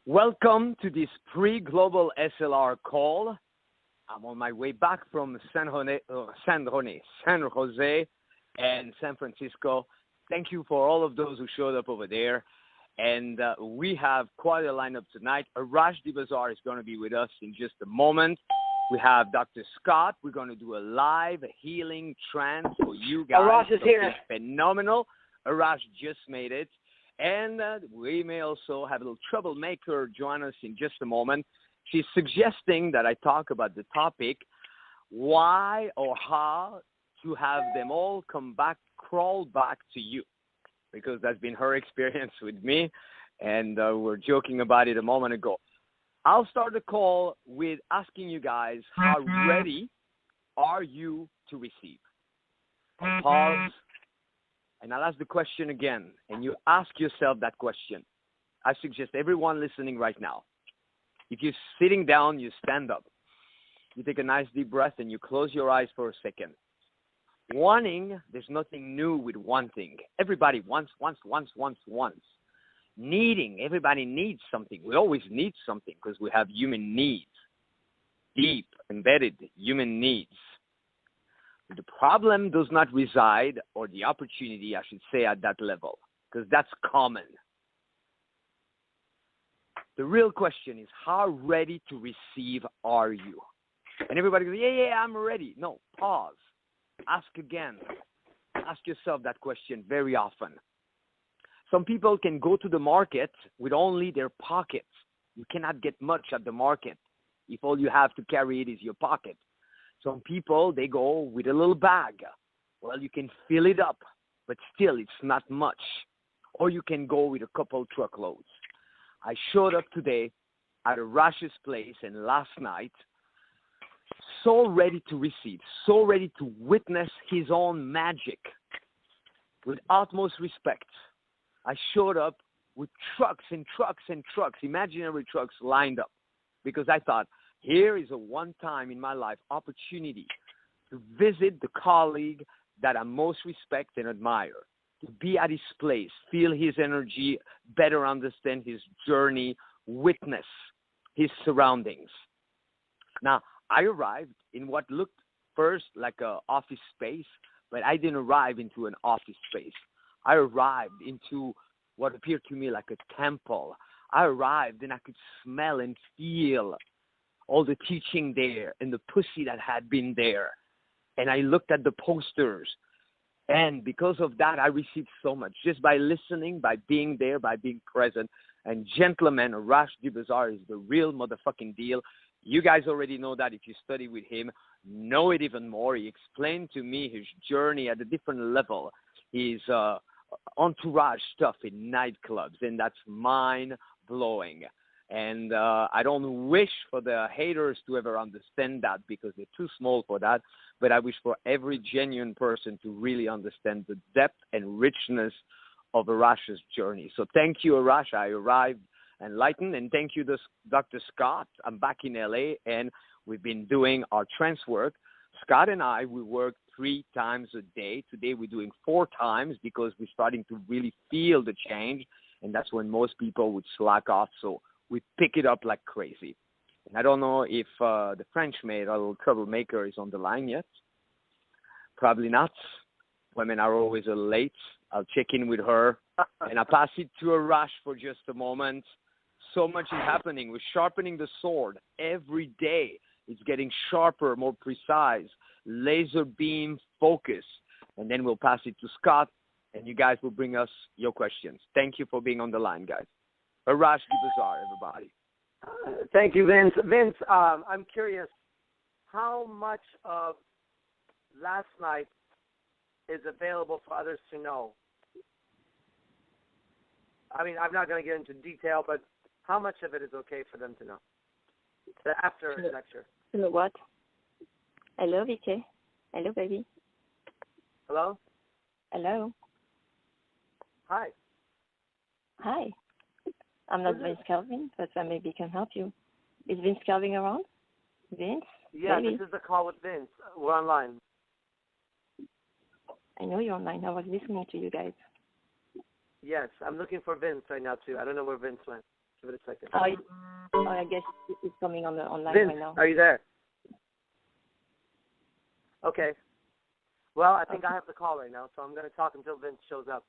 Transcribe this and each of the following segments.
Welcome to this pre-global SLR call. I'm on my way back from San Jose and San Francisco. Thank you for all of those who showed up over there. And we have quite a lineup tonight. Arash Dibazar is going to be with us in just a moment. We have Dr. Scott. We're going to do a live healing trance for you guys. Arash is here. Phenomenal. Arash just made it. And we may also have a little troublemaker join us in just a moment. She's suggesting that I talk about the topic, why or how to have them all come back, crawl back to you, because that's been her experience with me, and we were joking about it a moment ago. I'll start the call with asking you guys, how ready are you to receive? I'll pause, and I'll ask the question again, and you ask yourself that question. I suggest everyone listening right now, if you're sitting down, you stand up. You take a nice deep breath, and you close your eyes for a second. Wanting, there's nothing new with wanting. Everybody wants. Needing, everybody needs something. We always need something because we have human needs, deep, embedded human needs. The problem does not reside, or the opportunity, I should say, at that level, because that's common. The real question is, how ready to receive are you? And everybody goes, yeah, I'm ready. No, pause. Ask again. Ask yourself that question very often. Some people can go to the market with only their pockets. You cannot get much at the market if all you have to carry it is your pocket. Some people, they go with a little bag. Well, you can fill it up, but still it's not much. Or you can go with a couple truckloads. I showed up today at Arash's place and last night, so ready to receive, so ready to witness his own magic with utmost respect. I showed up with trucks and trucks and trucks, imaginary trucks lined up, because I thought, here is a one-time in my life opportunity to visit the colleague that I most respect and admire, to be at his place, feel his energy, better understand his journey, witness his surroundings. Now, I arrived in what looked first like an office space, but I didn't arrive into an office space. I arrived into what appeared to me like a temple. I arrived and I could smell and feel all the teaching there and the pussy that had been there. And I looked at the posters. And because of that, I received so much just by listening, by being there, by being present. And gentlemen, Arash Dibazar is the real motherfucking deal. You guys already know that if you study with him, know it even more. He explained to me his journey at a different level. His entourage stuff in nightclubs, and that's mind-blowing. And I don't wish for the haters to ever understand that because they're too small for that, but I wish for every genuine person to really understand the depth and richness of Arash's journey. So thank you, Arash. I arrived enlightened, and thank you, Dr. Scott. I'm back in LA, and we've been doing our trance work. Scott and I, we work 3 times a day. Today we're doing 4 times because we're starting to really feel the change, and that's when most people would slack off. So we pick it up like crazy. And I don't know if the French maid, our little troublemaker, is on the line yet. Probably not. Women are always late. I'll check in with her, and I'll pass it to Arash for just a moment. So much is happening. We're sharpening the sword every day. It's getting sharper, more precise, laser beam focus. And then we'll pass it to Scott, and you guys will bring us your questions. Thank you for being on the line, guys. Arash Dibazar, everybody. Thank you, Vince. Vince, I'm curious, how much of last night is available for others to know? I mean, I'm not going to get into detail, but how much of it is okay for them to know? The after lecture. Hello, what? Hello, Vicky. Hello, baby. Hello? Hello. Hi. Hi. I'm not Vince Kelvin, but I maybe can help you. Is Vince Kelvin around? Vince? Yeah, baby. This is the call with Vince. We're online. I know you're online. I was listening to you guys. Yes, I'm looking for Vince right now, too. I don't know where Vince went. Give it a second. I guess it's coming on the online Vince, right now. are you there? Okay. Well, I think I have the call right now, so I'm going to talk until Vince shows up.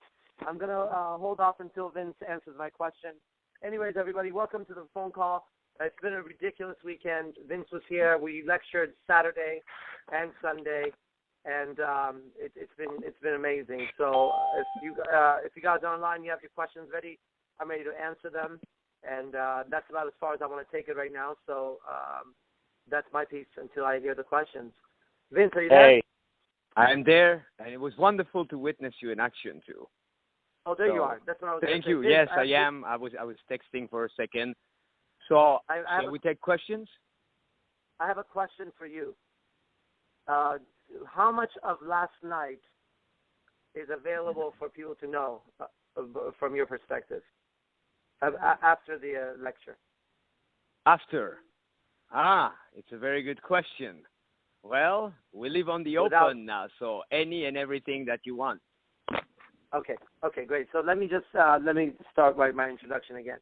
I'm going to hold off until Vince answers my question. Anyways, everybody, welcome to the phone call. It's been a ridiculous weekend. Vince was here. We lectured Saturday and Sunday, and it's been amazing. So if you guys are online, you have your questions ready, I'm ready to answer them, and that's about as far as I want to take it right now. So that's my piece until I hear the questions. Vince, are you there? Hey, I'm there, and it was wonderful to witness you in action too. Oh, there you are. That's what I was. Thank you. Yes, I am. I was texting for a second. So, shall we take questions? I have a question for you. How much of last night is available for people to know from your perspective after the lecture? After? It's a very good question. Well, we live on the open now, so any and everything that you want. Okay, great. So let me just start my introduction again,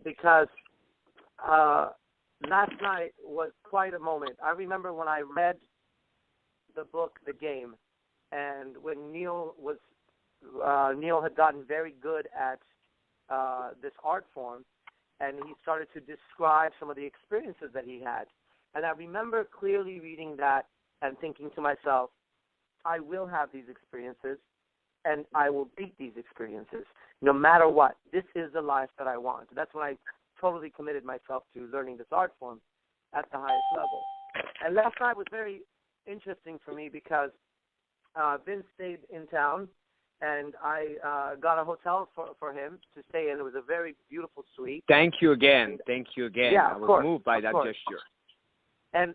because last night was quite a moment. I remember when I read the book, The Game, and when Neil had gotten very good at this art form, and he started to describe some of the experiences that he had. And I remember clearly reading that and thinking to myself, I will have these experiences, and I will beat these experiences no matter what. This is the life that I want. That's when I totally committed myself to learning this art form at the highest level. And last night was very interesting for me because Vince stayed in town, and I got a hotel for him to stay in. It was a very beautiful suite. Thank you again. Yeah, I was moved by that gesture. And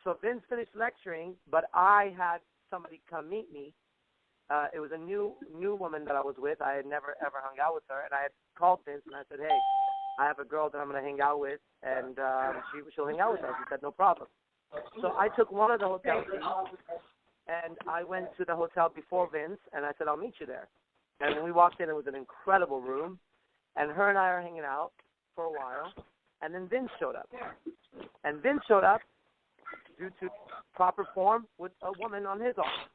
so Vince finished lecturing, but I had somebody come meet me. It was a new woman that I was with. I had never, ever hung out with her. And I had called Vince, and I said, hey, I have a girl that I'm going to hang out with, and she'll hang out with us. He said, no problem. So I took one of the hotel keys, and I went to the hotel before Vince, and I said, I'll meet you there. And when we walked in, it was an incredible room, and her and I are hanging out for a while, and then Vince showed up. And Vince showed up due to proper form with a woman on his arm.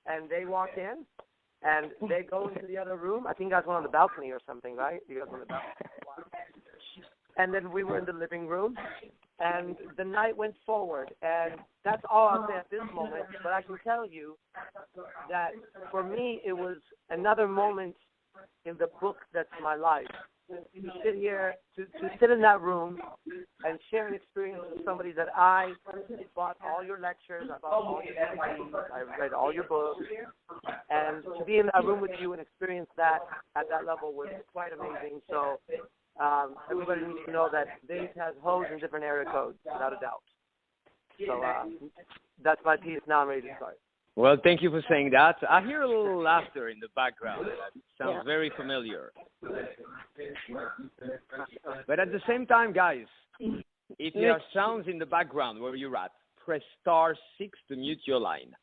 And they walk in, and they go into the other room. I think you guys went on the balcony or something, right? You guys went on the balcony. And then we were in the living room, and the night went forward. And that's all I'll say at this moment. But I can tell you that for me, it was another moment in the book that's my life. To sit here, to sit in that room and share an experience with somebody that I bought all your lectures, I bought all your DVDs, I read all your books, and to be in that room with you and experience that at that level was quite amazing. So everybody needs to know that Vince has hoes in different area codes, without a doubt. So that's my piece. Now I'm ready to start. Well, thank you for saying that. I hear a little laughter in the background. That sounds very familiar. But at the same time, guys, if there are sounds in the background where you're at, press *6 to mute your line.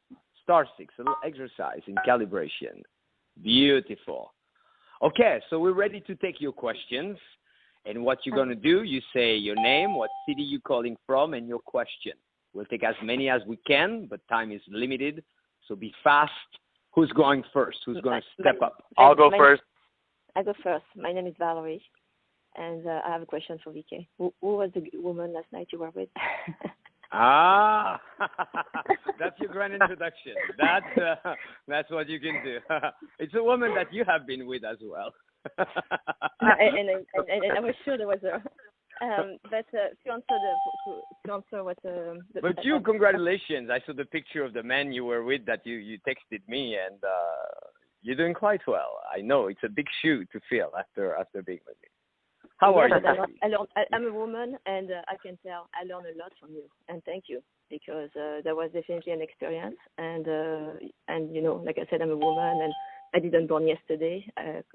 *6, a little exercise in calibration. Beautiful. Okay, so we're ready to take your questions. And what you're going to do, you say your name, what city you're calling from, and your question. We'll take as many as we can, but time is limited. So be fast. Who's going first? Who's going to step up? I'll go first. I go first. My name is Valerie, and I have a question for VK. Who was the woman last night you were with? That's your grand introduction. That's what you can do. It's a woman that you have been with as well. and I was sure there was a. But to answer what. But you, congratulations! I saw the picture of the man you were with that you texted me, and you're doing quite well. I know it's a big shoe to fill after being with me. How are you? I'm a woman, and I can tell I learned a lot from you, and thank you, because there was definitely an experience, and you know, like I said, I'm a woman, and I didn't born yesterday.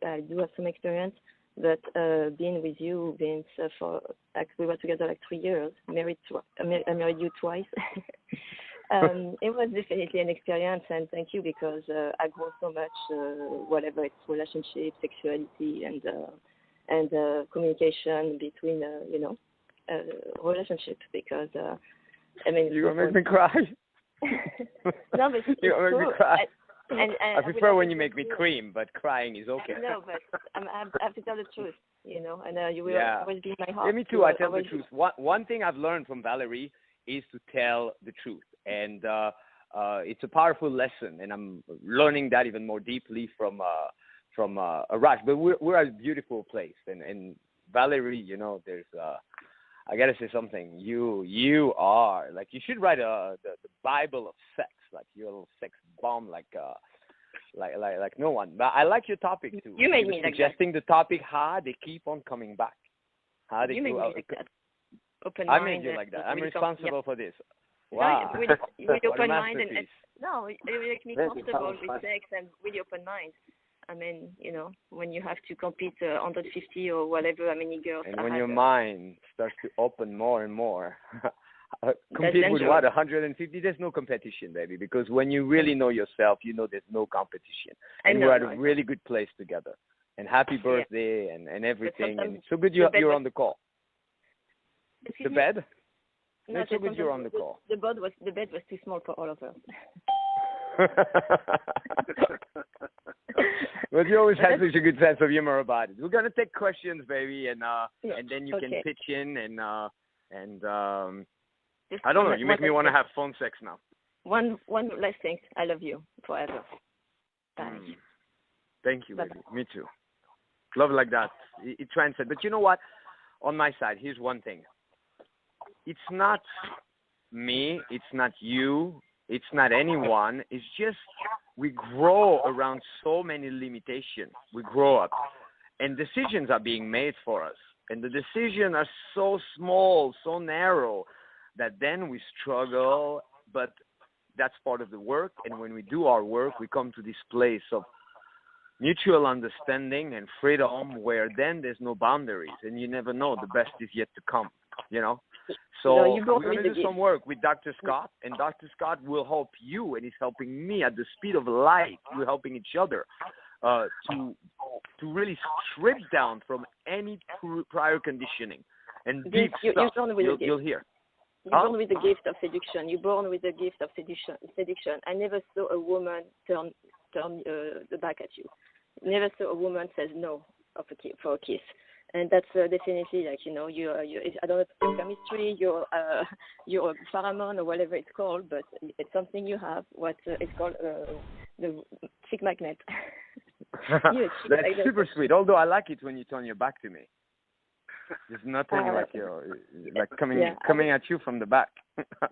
I do have some experience. But being with you, Vince, we were together like 3 years. I married you twice. It was definitely an experience, and thank you, because I grow so much, whatever it's relationship, sexuality, and and communication between, relationships. Because I mean, you're gonna make me cry. No, but it's you're gonna make me cry. And I prefer when you make me cream, but crying is okay. No, but I have to tell the truth, and you will always be in my heart. Yeah, me too. I tell the truth. One thing I've learned from Valerie is to tell the truth, and it's a powerful lesson, and I'm learning that even more deeply from Arash. But we're at a beautiful place, and Valerie, there's I gotta say something. You are like, you should write the Bible of sex, like you're a little sex bomb, like no one. But I like your topic too. You made me like suggesting the topic. They keep on coming back. You made me like that. Open I mind. made you like that. I'm responsible for this. No, Wow. really open mind and no, it make me Thank you. comfortable with sex and really open mind. I mean, when you have to compete 150 or whatever, how many girls. And when your mind starts to open more and more, compete with dangerous. what, 150? There's no competition, baby, because when you really know yourself, there's no competition. And we're at a really good place together. And happy birthday and everything. And it's so good you're on the call. The bed? No, it's so good you're on the call. The bed was too small for all of us. But you always have such a good sense of humor about it. We're gonna take questions, baby, and then you can pitch in and I don't know. You make me want to have phone sex now. One last thing. I love you forever. Bye. Thank you, baby. Me too. Love like that. It transcends. But you know what? On my side, here's one thing. It's not me. It's not you. It's not anyone. It's just we grow around so many limitations. We grow up, and decisions are being made for us. And the decisions are so small, so narrow, that then we struggle. But that's part of the work. And when we do our work, we come to this place of mutual understanding and freedom, where then there's no boundaries, and you never know. The best is yet to come, So we're going to do some work with Dr. Scott, and Dr. Scott will help you, and he's helping me at the speed of light. We're helping each other to really strip down from any prior conditioning and deep stuff. You'll hear. You're born with the gift of seduction. You're born with the gift of seduction. I never saw a woman turn the back at you. Never saw a woman says no for a kiss. And that's definitely like, I don't know if it's chemistry, your pheromone or whatever it's called, but it's something you have. What it's called the chick magnet. That's super sweet. Although I like it when you turn your back to me. There's nothing like coming at you from the back.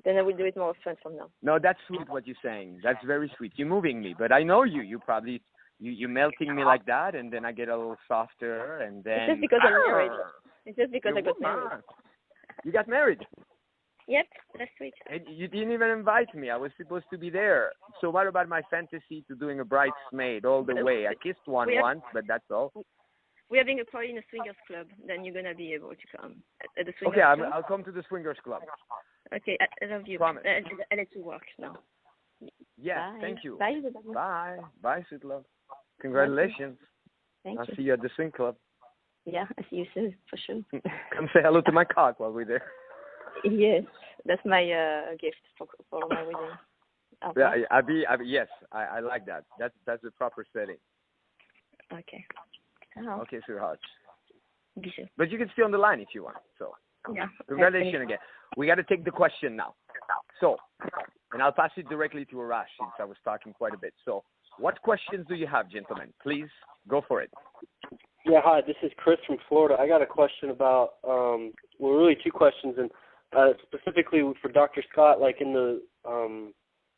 Then I will do it more often from now. No, that's sweet what you're saying. That's very sweet. You're moving me, but I know you. You probably you're melting me like that, and then I get a little softer, and then. It's just because I'm married. It's just because I got married. You got married? Yep, last week. And you didn't even invite me. I was supposed to be there. So what about my fantasy to doing a bridesmaid all the way? I kissed one once, but that's all. We're having a party in a swingers club. Then you're gonna be able to come at the swingers club. Okay, I'll come to the swingers club. Okay, I love you. Promise. I let you work now. Yeah, bye. Thank you. Bye. Bye. Bye, sweet love. Congratulations. Thank I'll you. see you at the swing club. Yeah, I see you soon, for sure. Come say hello to my cock while we're there. Yes, that's my gift for my wedding. Okay. Yeah, yes, I like that. That's the proper setting. Okay. Oh. Okay, sweetheart. Be sure. But you can stay on the line if you want. So, yeah. Congratulations again. We got to take the question now. So, and I'll pass it directly to Arash since I was talking quite a bit. So, what questions do you have, gentlemen? Please go for it. Yeah, hi. This is Chris from Florida. I got a question about, really two questions, and specifically for Dr. Scott, like in the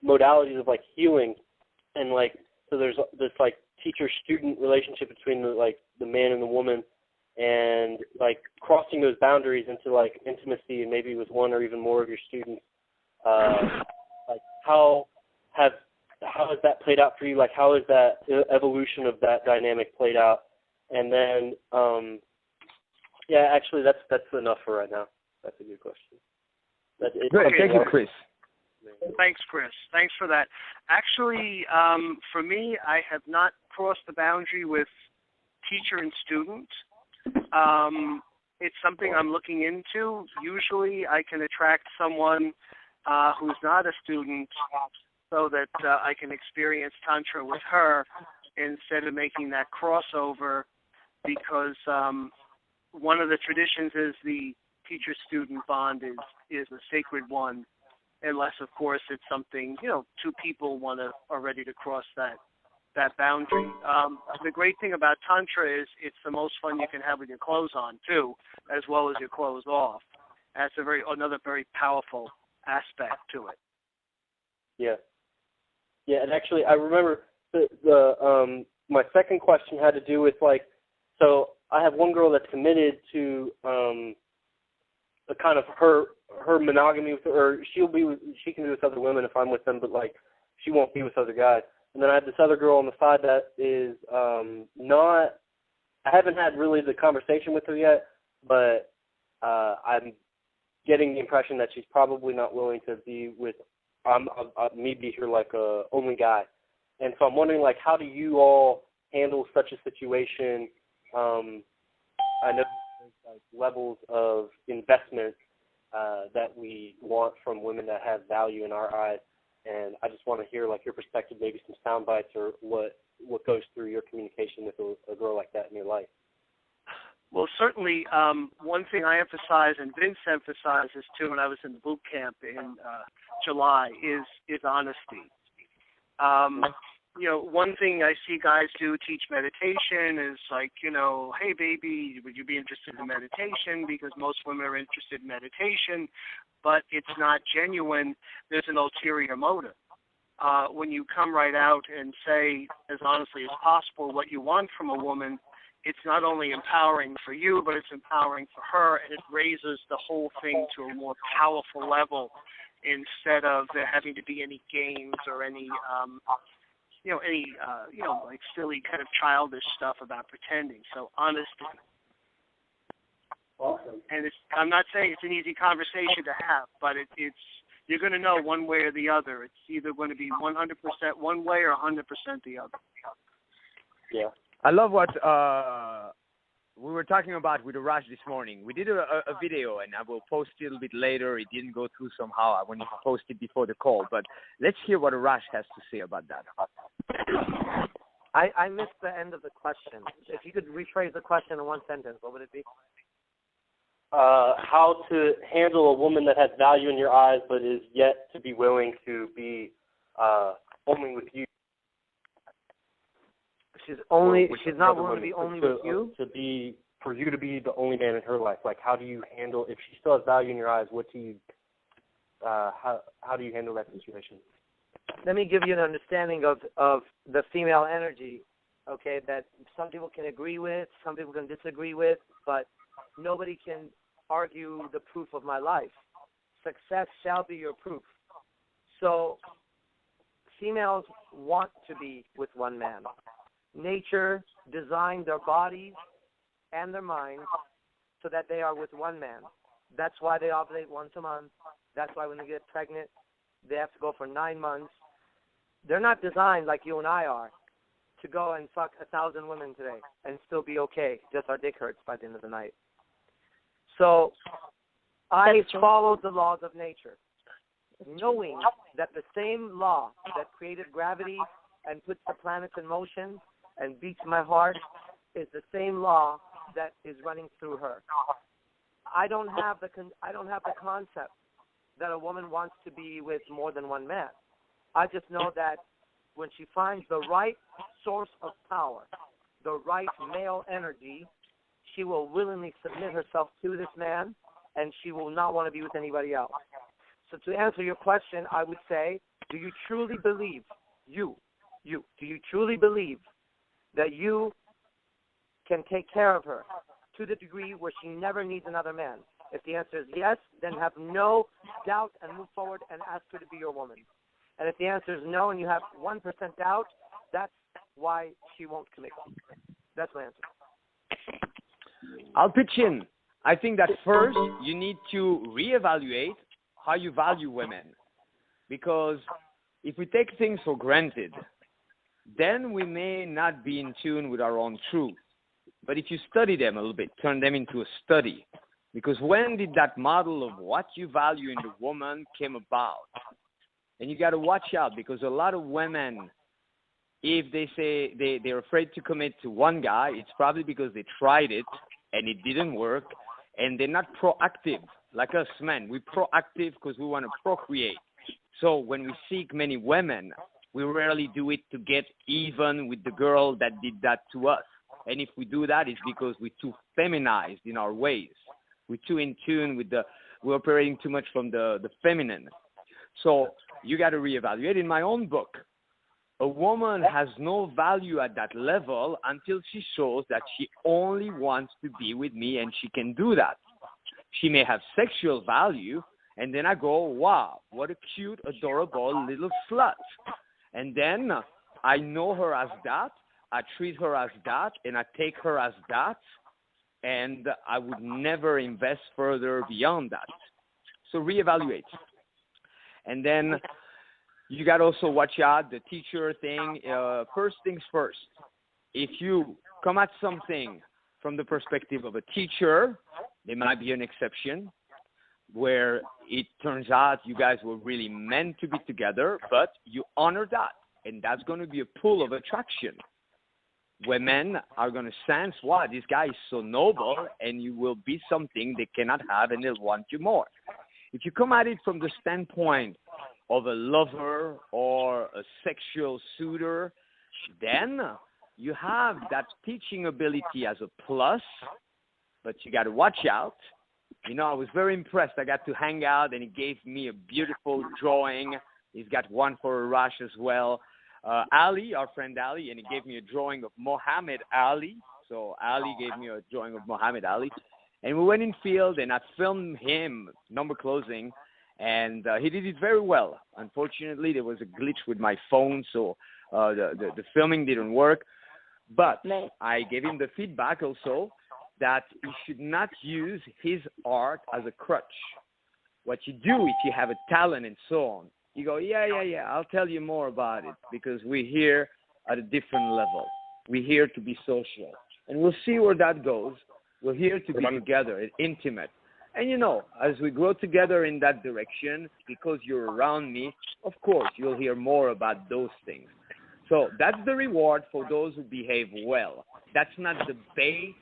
modalities of like healing, and like so there's this like teacher-student relationship between the man and the woman, and like crossing those boundaries into like intimacy and maybe with one or even more of your students. Like how has that played out for you? Like how has that evolution of that dynamic played out? And then, actually that's enough for right now. That's a good question. Good. Thank you, Chris. Thanks, Chris. Thanks for that. Actually, for me, I have not crossed the boundary with teacher and student. It's something I'm looking into. Usually I can attract someone who's not a student so that I can experience Tantra with her instead of making that crossover, because one of the traditions is the teacher-student bond is a sacred one, unless, of course, it's something, two people are ready to cross that boundary. The great thing about Tantra is it's the most fun you can have with your clothes on, too, as well as your clothes off. That's another very powerful aspect to it. Yeah. Yeah, and actually, I remember my second question had to do with, so I have one girl that's committed to the kind of her monogamy, or she can be with other women if I'm with them, but she won't be with other guys. And then I have this other girl on the side that is not. I haven't had really the conversation with her yet, but I'm getting the impression that she's probably not willing to be with me be here like a only guy. And so I'm wondering, how do you all handle such a situation? I know there's levels of investment that we want from women that have value in our eyes, and I just want to hear your perspective, maybe some sound bites or what goes through your communication with a girl like that in your life. Well, certainly, one thing I emphasize, and Vince emphasizes too, when I was in the boot camp in July, is honesty. One thing I see guys teach meditation is hey baby, would you be interested in meditation? Because most women are interested in meditation, but it's not genuine. There's an ulterior motive. When you come right out and say as honestly as possible what you want from a woman, it's not only empowering for you, but it's empowering for her, and it raises the whole thing to a more powerful level instead of there having to be any games or any silly kind of childish stuff about pretending. So honesty. Awesome. And I'm not saying it's an easy conversation to have, but you're going to know one way or the other. It's either going to be 100% one way or 100% the other. Yeah. I love what we were talking about with Arash this morning. We did a video, and I will post it a little bit later. It didn't go through somehow. I wanted to post it before the call, but let's hear what Arash has to say about that. I missed the end of the question. If you could rephrase the question in one sentence, what would it be? How to handle a woman that has value in your eyes but is yet to be willing to be only with you. She's not willing to be only with you? For you to be the only man in her life. How do you handle, if she still has value in your eyes, how do you handle that situation? Let me give you an understanding of the female energy, okay, that some people can agree with, some people can disagree with, but nobody can argue the proof of my life. Success shall be your proof. So females want to be with one man. Nature designed their bodies and their minds so that they are with one man. That's why they ovulate once a month. That's why when they get pregnant, they have to go for 9 months. They're not designed like you and I are to go and fuck 1,000 women today and still be okay. Just our dick hurts by the end of the night. So I followed the laws of nature, knowing that the same law that created gravity and puts the planets in motion and beats my heart is the same law that is running through her. I don't have the concept that a woman wants to be with more than one man. I just know that when she finds the right source of power, the right male energy, she will willingly submit herself to this man, and she will not want to be with anybody else. So to answer your question, I would say, do you truly believe, do you truly believe that you can take care of her to the degree where she never needs another man? If the answer is yes, then have no doubt and move forward and ask her to be your woman. And if the answer is no and you have 1% doubt, that's why she won't commit. That's my answer. I'll pitch in. I think that first you need to reevaluate how you value women. Because if we take things for granted, then we may not be in tune with our own truth. But if you study them a little bit, turn them into a study. Because when did that model of what you value in the woman came about? And you got to watch out, because a lot of women, if they say they're afraid to commit to one guy, it's probably because they tried it and it didn't work, and they're not proactive. Like us men, we're proactive because we want to procreate. So when we seek many women, we rarely do it to get even with the girl that did that to us. And if we do that, it's because we're too feminized in our ways. We're too in tune with we're operating too much from the feminine. So you got to reevaluate. In my own book, a woman has no value at that level until she shows that she only wants to be with me, and she can do that. She may have sexual value, and then I go, wow, what a cute, adorable little slut. And then I know her as that, I treat her as that, and I take her as that, and I would never invest further beyond that. So reevaluate. And then you got to also watch out the teacher thing. First things first. If you come at something from the perspective of a teacher, there might be an exception where it turns out you guys were really meant to be together, but you honor that. And that's going to be a pull of attraction. Women are going to sense, wow, this guy is so noble, and you will be something they cannot have, and they'll want you more. If you come at it from the standpoint of a lover or a sexual suitor, then you have that teaching ability as a plus, but you got to watch out. You know, I was very impressed. I got to hang out, and he gave me a beautiful drawing. He's got one for Arash as well. Ali, our friend Ali, and he gave me a drawing of Muhammad Ali. So Ali gave me a drawing of Muhammad Ali. And we went in field, and I filmed him, number closing, and he did it very well. Unfortunately, there was a glitch with my phone, so the filming didn't work. But I gave him the feedback also that he should not use his art as a crutch. What you do if you have a talent and so on, you go, yeah, I'll tell you more about it, because we're here at a different level. We're here to be social. And we'll see where that goes. We're here to be together, intimate. And, you know, as we grow together in that direction, because you're around me, of course, you'll hear more about those things. So that's the reward for those who behave well. That's not the bait,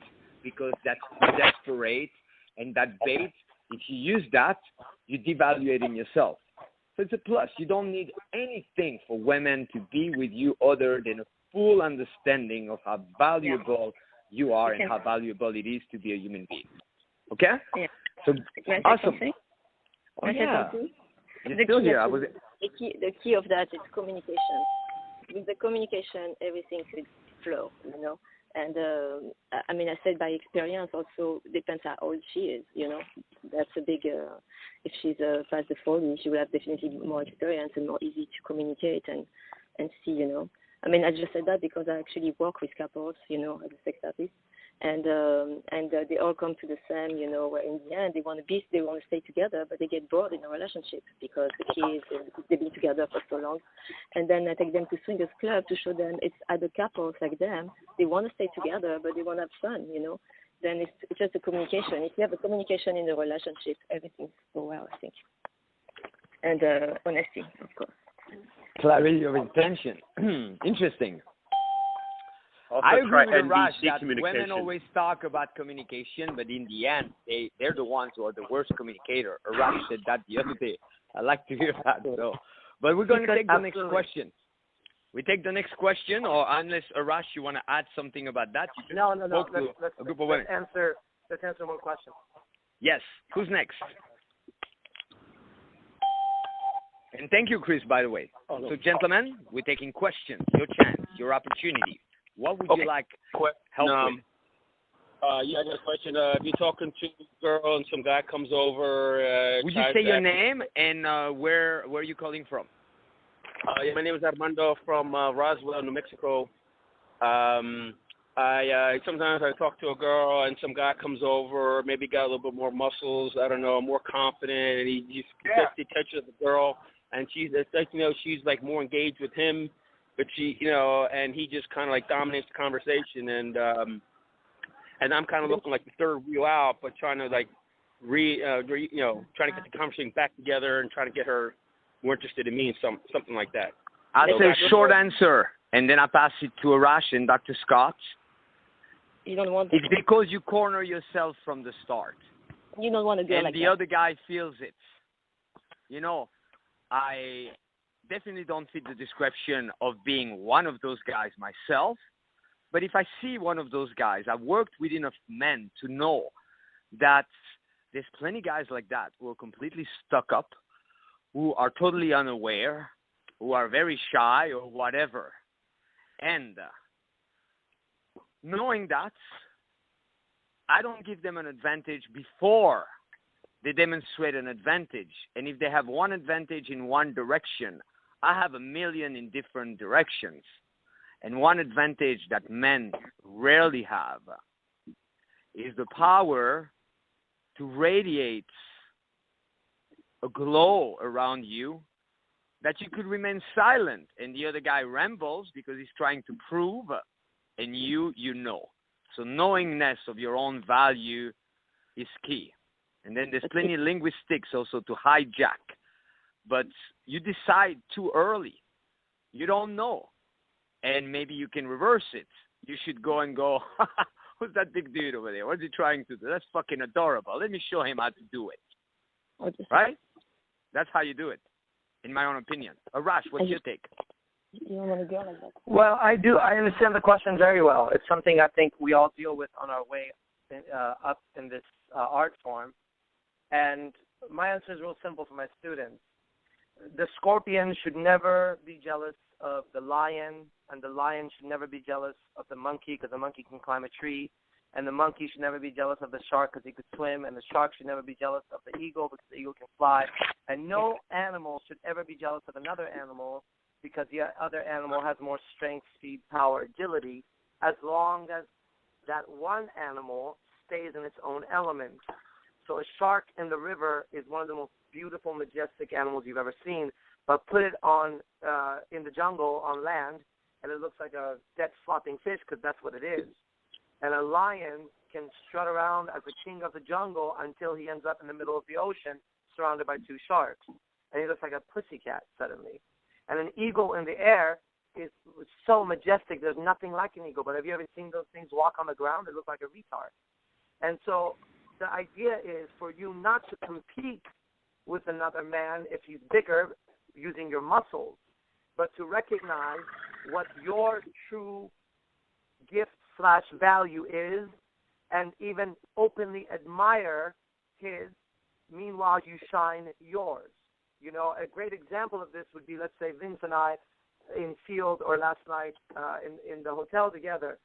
because that's desperate. And that bait, if you use that, you're devaluating yourself. So it's a plus. You don't need anything for women to be with you other than a full understanding of how valuable you are and how valuable it is to be a human being. Okay? Yeah. So, awesome. Oh, yeah. You're still here. The key of that is communication. With the communication, everything should flow, you know. And, I mean, I said by experience also depends how old she is, you know. That's a big, if she's past the 40, she will have definitely more experience and more easy to communicate and see, you know. I mean, I just said that because I actually work with couples, you know, as a sex therapist. And they all come to the same, you know, where in the end they want to stay together, but they get bored in a relationship because the kids, they've been together for so long. And then I take them to swingers club to show them it's other couples like them. They want to stay together, but they want to have fun, you know. Then it's just a communication. If you have a communication in the relationship, everything's go well, I think. And honesty, of course. Clarity of intention. Interesting. Also I agree with Arash that communication. women always talk about communication, but in the end, they're the ones who are the worst communicator. Arash said that the other day. I like to hear that. So, but we're going to take the next question. We take the next question, or unless Arash, you want to add something about that? No. Let's answer more questions. Yes. Who's next? And thank you, Chris, by the way. Oh, no. So, gentlemen, we're taking questions. Your chance, your opportunity. What would you like help with? Yeah, I got a question. If you're talking to a girl and some guy comes over... would you say your name and where are you calling from? Yeah, my name is Armando from Roswell, New Mexico. Sometimes I talk to a girl and some guy comes over, maybe got a little bit more muscles, I don't know, more confident, and he touches the girl, and she's like more engaged with him, but she, you know, and he just kind of like dominates the conversation, and and I'm kind of looking like the third wheel out, but trying to like trying to get the conversation back together and trying to get her more interested in me and something like that. I'll say a short answer, and then I pass it to Arash and Dr. Scott. You don't want to. It's because you corner yourself from the start. You don't want to go and like the that. other guy feels it. You know, I definitely don't fit the description of being one of those guys myself. But if I see one of those guys, I've worked with enough men to know that there's plenty of guys like that who are completely stuck up, who are totally unaware, who are very shy or whatever. And knowing that, I don't give them an advantage before they demonstrate an advantage. And if they have one advantage in one direction, I have a million in different directions. And one advantage that men rarely have is the power to radiate a glow around you that you could remain silent and the other guy rambles because he's trying to prove, and you know. So knowingness of your own value is key. And then there's plenty of linguistics also to hijack. But you decide too early. You don't know. And maybe you can reverse it. You should go and go, who's that big dude over there? What's he trying to do? That's fucking adorable. Let me show him how to do it. Right? That's how you do it, in my own opinion. Arash, what's your take? You don't want to go like that. Well, I do. I understand the question very well. It's something I think we all deal with on our way up in this art form. And my answer is real simple for my students. The scorpion should never be jealous of the lion, and the lion should never be jealous of the monkey because the monkey can climb a tree, and the monkey should never be jealous of the shark because he could swim, and the shark should never be jealous of the eagle because the eagle can fly. And no animal should ever be jealous of another animal because the other animal has more strength, speed, power, agility, as long as that one animal stays in its own element. So a shark in the river is one of the most beautiful, majestic animals you've ever seen, but put it on in the jungle on land, and it looks like a dead flopping fish because that's what it is. And a lion can strut around as the king of the jungle until he ends up in the middle of the ocean surrounded by two sharks. And he looks like a pussycat suddenly. And an eagle in the air is so majestic. There's nothing like an eagle. But have you ever seen those things walk on the ground? They look like a retard. And so the idea is for you not to compete with another man if he's bigger using your muscles, but to recognize what your true gift/value is and even openly admire his, meanwhile you shine yours. You know, a great example of this would be, let's say, Vince and I in field or last night in the hotel together.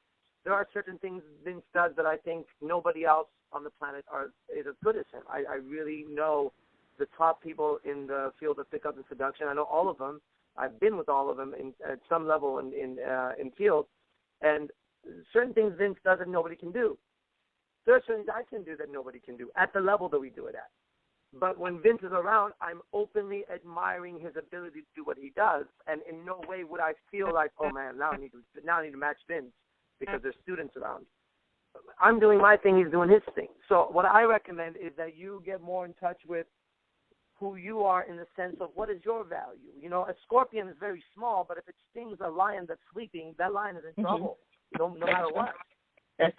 There are certain things Vince does that I think nobody else on the planet is as good as him. I really know the top people in the field of pickup and seduction. I know all of them. I've been with all of them at some level in field. And certain things Vince does that nobody can do. There are certain things I can do that nobody can do at the level that we do it at. But when Vince is around, I'm openly admiring his ability to do what he does. And in no way would I feel like, oh, man, now I need to match Vince because there's students around. I'm doing my thing, he's doing his thing. So what I recommend is that you get more in touch with who you are in the sense of what is your value. You know, a scorpion is very small, but if it stings a lion that's sleeping, that lion is in trouble, no matter what.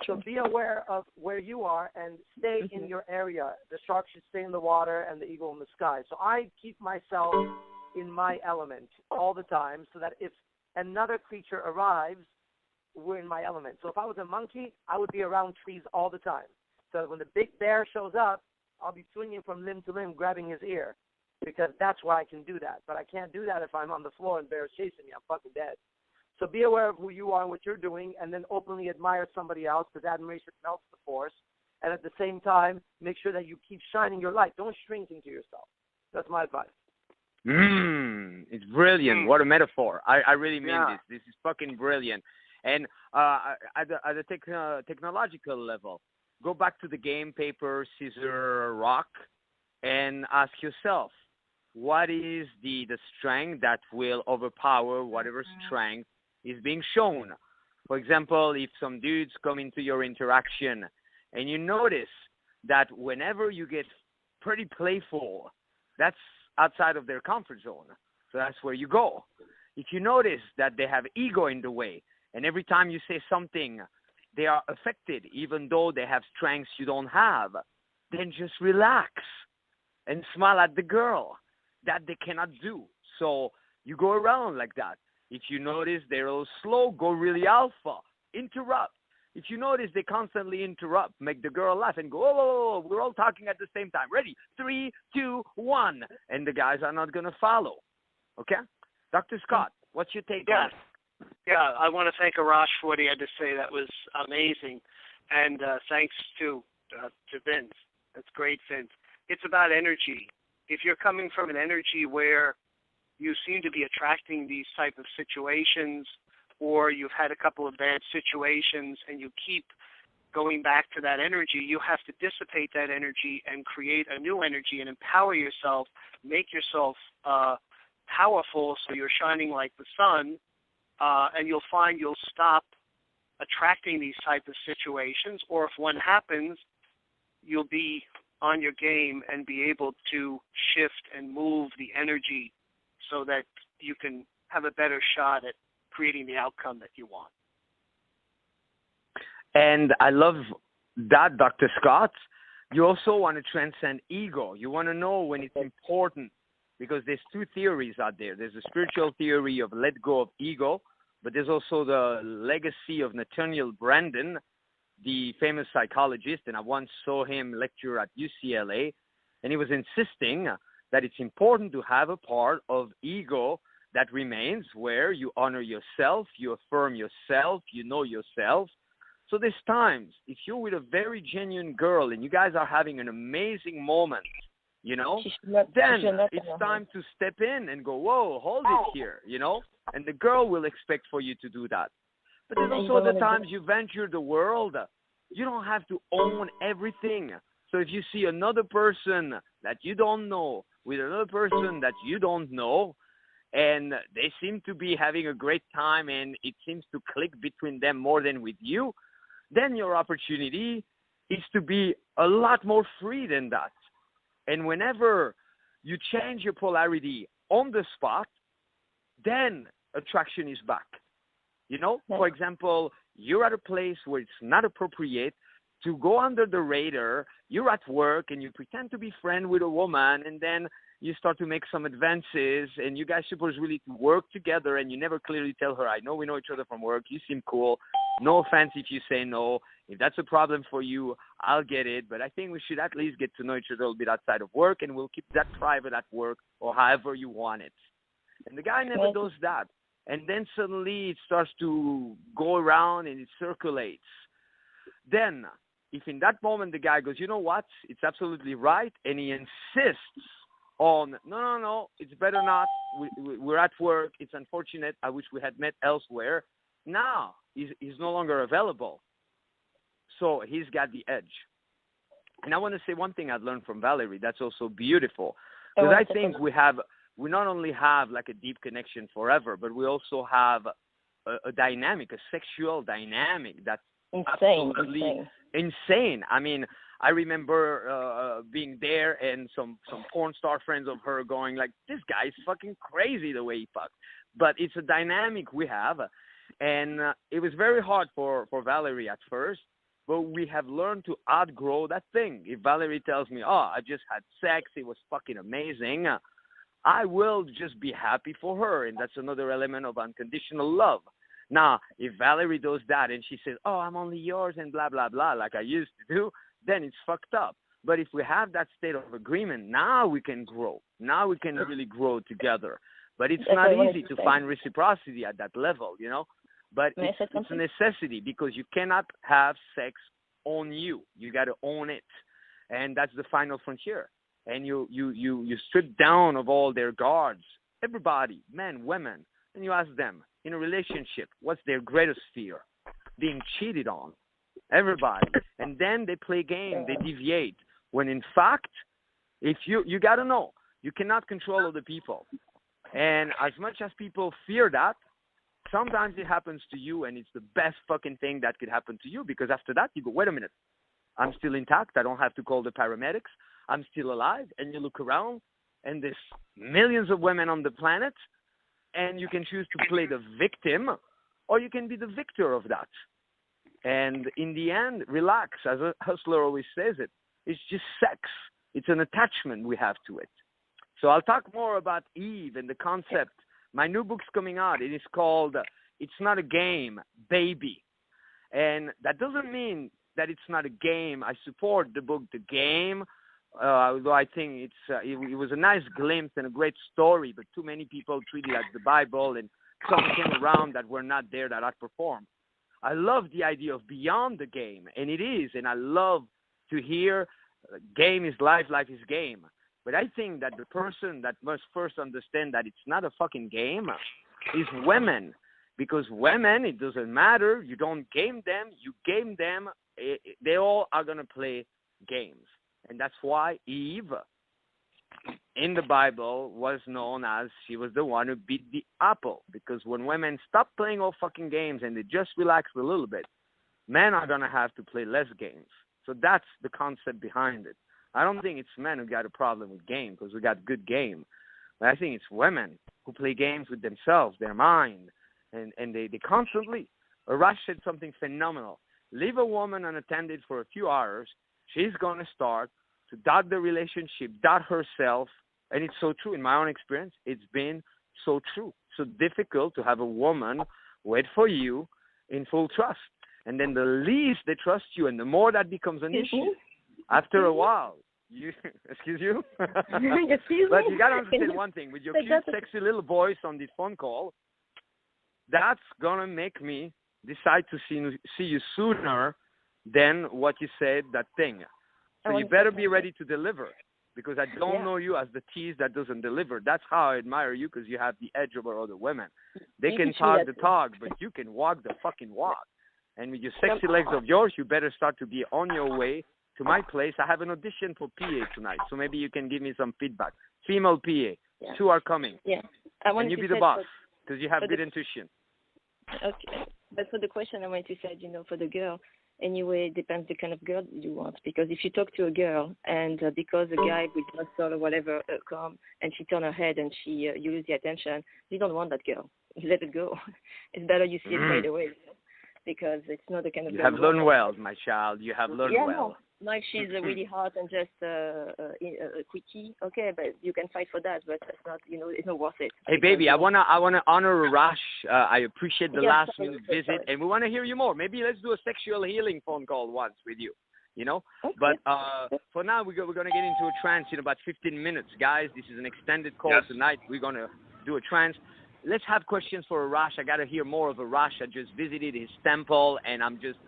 So be aware of where you are and stay in your area. The shark should stay in the water and the eagle in the sky. So I keep myself in my element all the time so that if another creature arrives, we're in my element. So if I was a monkey, I would be around trees all the time. So when the big bear shows up, I'll be swinging from limb to limb, grabbing his ear, because that's why I can do that. But I can't do that if I'm on the floor and bear's chasing me. I'm fucking dead. So be aware of who you are and what you're doing, and then openly admire somebody else because admiration melts the force. And at the same time, make sure that you keep shining your light. Don't shrink into yourself. That's my advice. It's brilliant. What a metaphor. I really mean this. This is fucking brilliant. And at the technological level, go back to the game paper, scissor, rock, and ask yourself, what is the strength that will overpower whatever strength is being shown? For example, if some dudes come into your interaction and you notice that whenever you get pretty playful, that's outside of their comfort zone. So that's where you go. If you notice that they have ego in the way, and every time you say something, they are affected, even though they have strengths you don't have, then just relax and smile at the girl. That they cannot do. So you go around like that. If you notice they're a little slow, go really alpha. Interrupt. If you notice they constantly interrupt, make the girl laugh and go, oh, we're all talking at the same time. Ready? 3, 2, 1. And the guys are not going to follow. Okay? Dr. Scott, what's your take on it? Yeah, I want to thank Arash for what he had to say. That was amazing. And thanks to Vince. That's great, Vince. It's about energy. If you're coming from an energy where you seem to be attracting these type of situations, or you've had a couple of bad situations and you keep going back to that energy, you have to dissipate that energy and create a new energy and empower yourself, make yourself powerful so you're shining like the sun, and you'll find you'll stop attracting these type of situations, or if one happens, you'll be on your game and be able to shift and move the energy so that you can have a better shot at creating the outcome that you want. And I love that, Dr. Scott. You also want to transcend ego. You want to know when it's important, because there's two theories out there. There's a spiritual theory of let go of ego, but there's also the legacy of Nathaniel Branden, the famous psychologist, and I once saw him lecture at UCLA, and he was insisting that it's important to have a part of ego that remains where you honor yourself, you affirm yourself, you know yourself. So there's times, if you're with a very genuine girl and you guys are having an amazing moment, you know, then it's time to step in and go, whoa, hold it here, you know, and the girl will expect for you to do that. But there's also the times you venture the world. You don't have to own everything. So if you see another person that you don't know with another person that you don't know, and they seem to be having a great time and it seems to click between them more than with you, then your opportunity is to be a lot more free than that. And whenever you change your polarity on the spot, then attraction is back. You know, for example, you're at a place where it's not appropriate to go under the radar. You're at work and you pretend to be friends with a woman, and then you start to make some advances, and you guys supposed really to work together, and you never clearly tell her, I know we know each other from work. You seem cool. No offense if you say no. If that's a problem for you, I'll get it. But I think we should at least get to know each other a little bit outside of work, and we'll keep that private at work or however you want it. And the guy never does that. And then suddenly it starts to go around and it circulates. Then, if in that moment the guy goes, you know what, it's absolutely right, and he insists on, no, it's better not, we're at work, it's unfortunate, I wish we had met elsewhere. Now, he's no longer available. So he's got the edge. And I want to say one thing I've learned from Valerie that's also beautiful. Because I think we not only have like a deep connection forever, but we also have a dynamic, a sexual dynamic that's absolutely insane. I mean, I remember being there and some porn star friends of her going like, this guy is fucking crazy the way he fucks. But it's a dynamic we have. And it was very hard for Valerie at first, but we have learned to outgrow that thing. If Valerie tells me, oh, I just had sex, it was fucking amazing, I will just be happy for her. And that's another element of unconditional love. Now, if Valerie does that and she says, oh, I'm only yours and blah, blah, blah, like I used to do, then it's fucked up. But if we have that state of agreement, now we can grow. Now we can really grow together. But it's not easy to find reciprocity at that level, you know. But it's a necessity because you cannot have sex on you. You got to own it. And that's the final frontier. And you strip down of all their guards, everybody, men, women, and you ask them, in a relationship, what's their greatest fear? Being cheated on. Everybody. And then they play game, they deviate. When in fact, if you got to know, you cannot control other people. And as much as people fear that, sometimes it happens to you, and it's the best fucking thing that could happen to you, because after that, you go, wait a minute, I'm still intact. I don't have to call the paramedics. I'm still alive. And you look around, and there's millions of women on the planet, and you can choose to play the victim, or you can be the victor of that. And in the end, relax. As a hustler always says it, it's just sex. It's an attachment we have to it. So I'll talk more about Eve and the concept. My new book's coming out. It is called It's Not a Game, Baby. And that doesn't mean that it's not a game. I support the book, The Game, although I think it was a nice glimpse and a great story, but too many people treat it as the Bible, and some came around that were not there that outperformed. I love the idea of beyond the game, and it is, and I love to hear game is life, life is game. But I think that the person that must first understand that it's not a fucking game is women. Because women, it doesn't matter. You don't game them. You game them. They all are going to play games. And that's why Eve in the Bible was known as she was the one who beat the apple. Because when women stop playing all fucking games and they just relax a little bit, men are going to have to play less games. So that's the concept behind it. I don't think it's men who got a problem with game, because we got good game. But I think it's women who play games with themselves, their mind. And they constantly, Arash said something phenomenal. Leave a woman unattended for a few hours, she's going to start to doubt the relationship, doubt herself. And it's so true. In my own experience, it's been so true. So difficult to have a woman wait for you in full trust. And then the least they trust you, and the more that becomes an issue. After a while, excuse you? Excuse But me? you got to understand one thing. With your cute, sexy little voice on this phone call, that's going to make me decide to see you sooner than what you said, that thing. So you better be ready to deliver, because I don't know you as the tease that doesn't deliver. That's how I admire you, because you have the edge over other women. They can talk the talk, but you can walk the fucking walk. And with your sexy legs of yours, you better start to be on your way to my place. I have an audition for PA tonight, so maybe you can give me some feedback. Female PA, 2 are coming. Yeah. And you be the boss, because you have good intuition. Okay. But for the question I wanted to say, for the girl, anyway, it depends the kind of girl you want. Because if you talk to a girl and because a guy with muscle or whatever come and she turn her head and you lose the attention, you don't want that girl. You let it go. It's better you see it right away. Because it's not the kind of you girl have learned well, my child. You have learned well. No, if she's really hot and just a quickie, okay, but you can fight for that. But that's not, it's not worth it. Hey, baby, I wanna honor Arash. I appreciate the last minute visit, and we wanna hear you more. Maybe let's do a sexual healing phone call once with you. Okay. But for now, we're gonna get into a trance in about 15 minutes, guys. This is an extended call tonight. We're gonna do a trance. Let's have questions for Arash. I got to hear more of Arash. I just visited his temple, and I'm just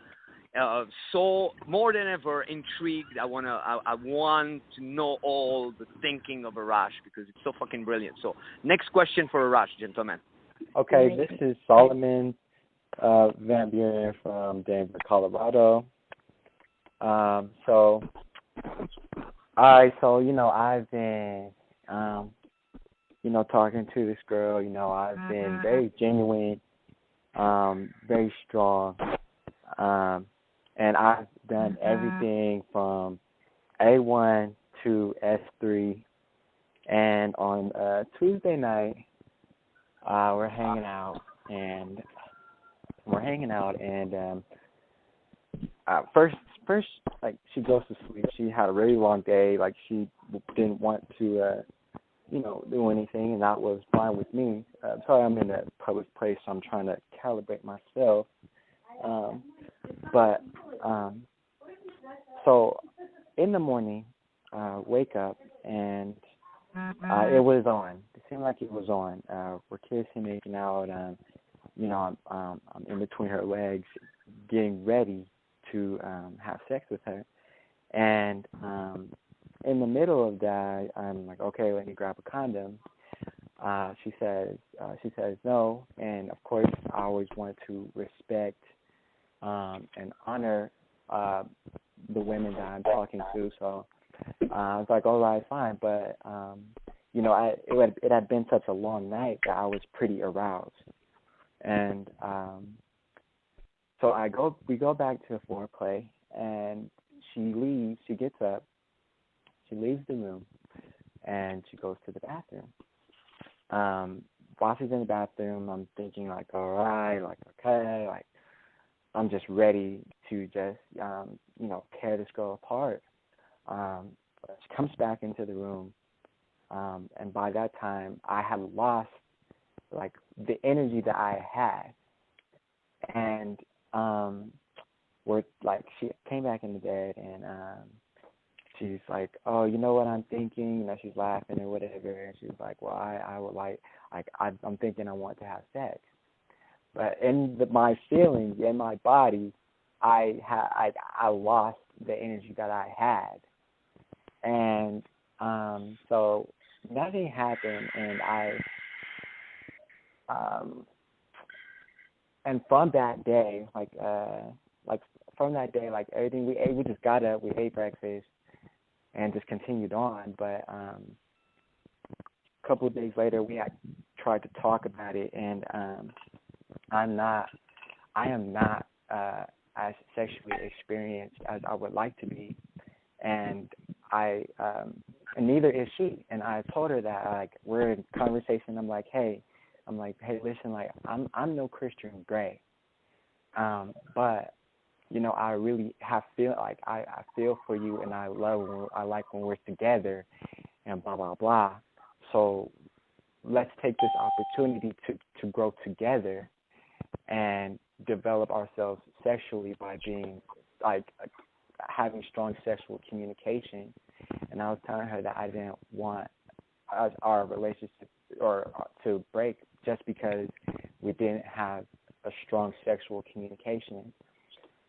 so more than ever intrigued. I want to know all the thinking of Arash, because it's so fucking brilliant. So next question for Arash, gentlemen. Okay, this is Solomon Van Buren from Denver, Colorado. So I've been talking to this girl, I've been very genuine, very strong, and I've done everything from A1 to S3, and on Tuesday night, we're hanging out, and first, like, she goes to sleep. She had a really long day, like, she didn't want to, do anything, and that was fine with me. Sorry, I'm in a public place, so I'm trying to calibrate myself. So in the morning, wake up, and it was on. It seemed like it was on. We're kissing, making out. I'm in between her legs, getting ready to have sex with her, and in the middle of that, I'm like, okay, let me grab a condom. She says no, and of course, I always want to respect and honor the women that I'm talking to. So I was like, all right, fine, but it had been such a long night that I was pretty aroused, And so we go back to foreplay, and she leaves. She gets up. She leaves the room, and she goes to the bathroom. While she's in the bathroom, I'm thinking like, all right, like, okay, like, I'm just ready to just, tear this girl apart. But she comes back into the room, and by that time, I had lost, like, the energy that I had. And she came back in the bed, and she's like, oh, you know what I'm thinking? She's laughing or whatever. And she's like, well, I would I'm thinking I want to have sex. But in my feelings, in my body, I lost the energy that I had. And so nothing happened, and and from that day, everything we ate, we just got up, we ate breakfast, and just continued on. But a couple of days later, we had tried to talk about it, and I am not as sexually experienced as I would like to be, and and neither is she. And I told her that, like, we're in conversation. I'm like, hey, listen, like, I'm no Christian Grey, but I really I feel for you, and I like when we're together, and blah blah blah. So let's take this opportunity to grow together and develop ourselves sexually by being having strong sexual communication. And I was telling her that I didn't want our relationship to break just because we didn't have a strong sexual communication.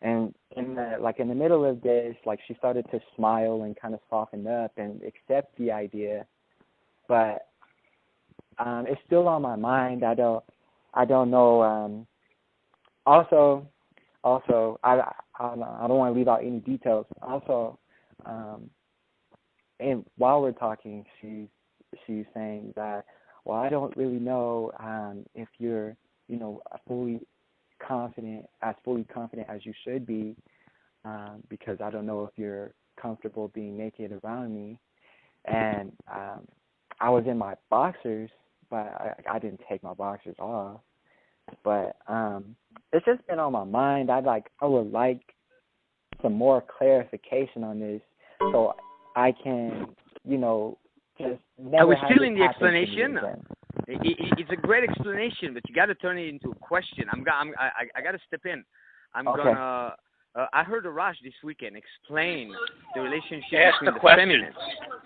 And in the middle of this, like, she started to smile and kind of soften up and accept the idea, but it's still on my mind. I don't know. Also, I don't want to leave out any details. Also, and while we're talking, she's saying that, well, I don't really know if you're, fully confident as you should be, because I don't know if you're comfortable being naked around me. And I was in my boxers, but I didn't take my boxers off. But it's just been on my mind. I would like some more clarification on this, so I can, just never. I was have still this in the happen to me explanation. again. It's a great explanation, but you got to turn it into a question. I got to step in. Okay. I heard Arash this weekend explain the relationship Ask between the the question.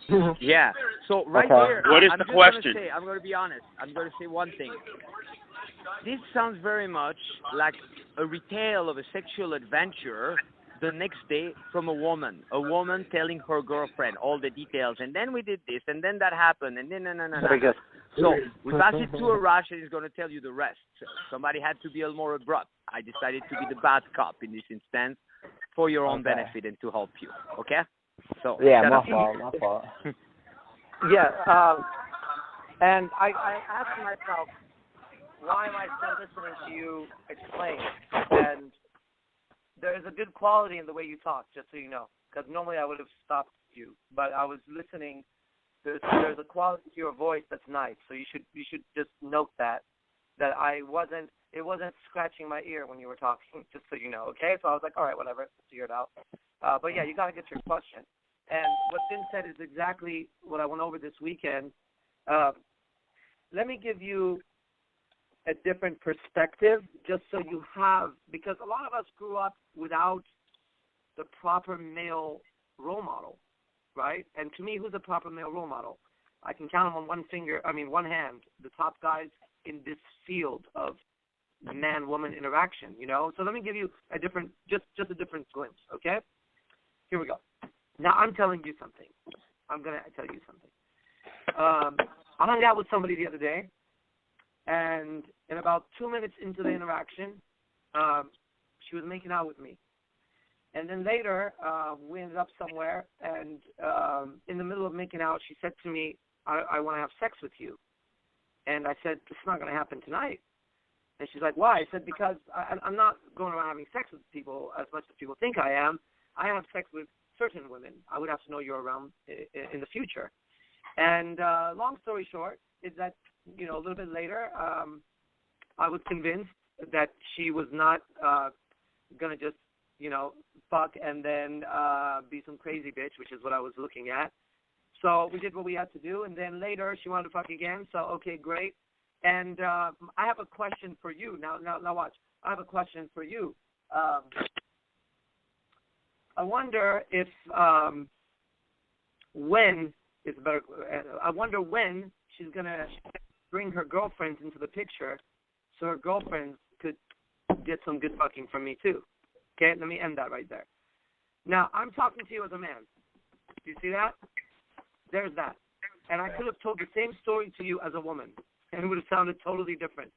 feminines. Yeah. So right Okay. there, What is I'm the just question? I'm going to be honest. I'm going to say one thing. This sounds very much like a retale of a sexual adventure the next day from a woman telling her girlfriend all the details, and then we did this, and then that happened, and then no. Very good. So we pass it to Arash, and he's going to tell you the rest. So somebody had to be a little more abrupt. I decided to be the bad cop in this instance for your own benefit and to help you. Okay? So Yeah, my fault. Yeah, and I asked myself, why am I still listening to you explain? And there is a good quality in the way you talk, just so you know, because normally I would have stopped you, but I was listening. There's a quality to your voice that's nice, so you should just note that it wasn't scratching my ear when you were talking, just so you know, okay? So I was like, all right, whatever, figure it out. But yeah, you got to get your question. And what's been said is exactly what I went over this weekend. Let me give you a different perspective, just so you have, because a lot of us grew up without the proper male role model, right? And to me, who's a proper male role model? I can count them on one hand, the top guys in this field of man-woman interaction, So let me give you a different glimpse, okay? Here we go. Now I'm telling you something. I'm going to tell you something. I hung out with somebody the other day, and in about 2 minutes into the interaction, she was making out with me. And then later, we ended up somewhere, and in the middle of making out, she said to me, I want to have sex with you. And I said, it's not going to happen tonight. And she's like, why? I said, because I'm not going around having sex with people as much as people think I am. I have sex with certain women. I would have to know you're around in the future. And long story short is that, you know, a little bit later, I was convinced that she was not going to just, you know, fuck and then be some crazy bitch, which is what I was looking at. So we did what we had to do, and then later she wanted to fuck again, so okay, great. And I have a question for you. Now watch. I have a question for you. I wonder if when it's better. I wonder when she's gonna bring her girlfriends into the picture, so her girlfriends could get some good fucking from me too. Okay, let me end that right there. Now I'm talking to you as a man. Do you see that? There's that. And I could have told the same story to you as a woman, and it would have sounded totally different.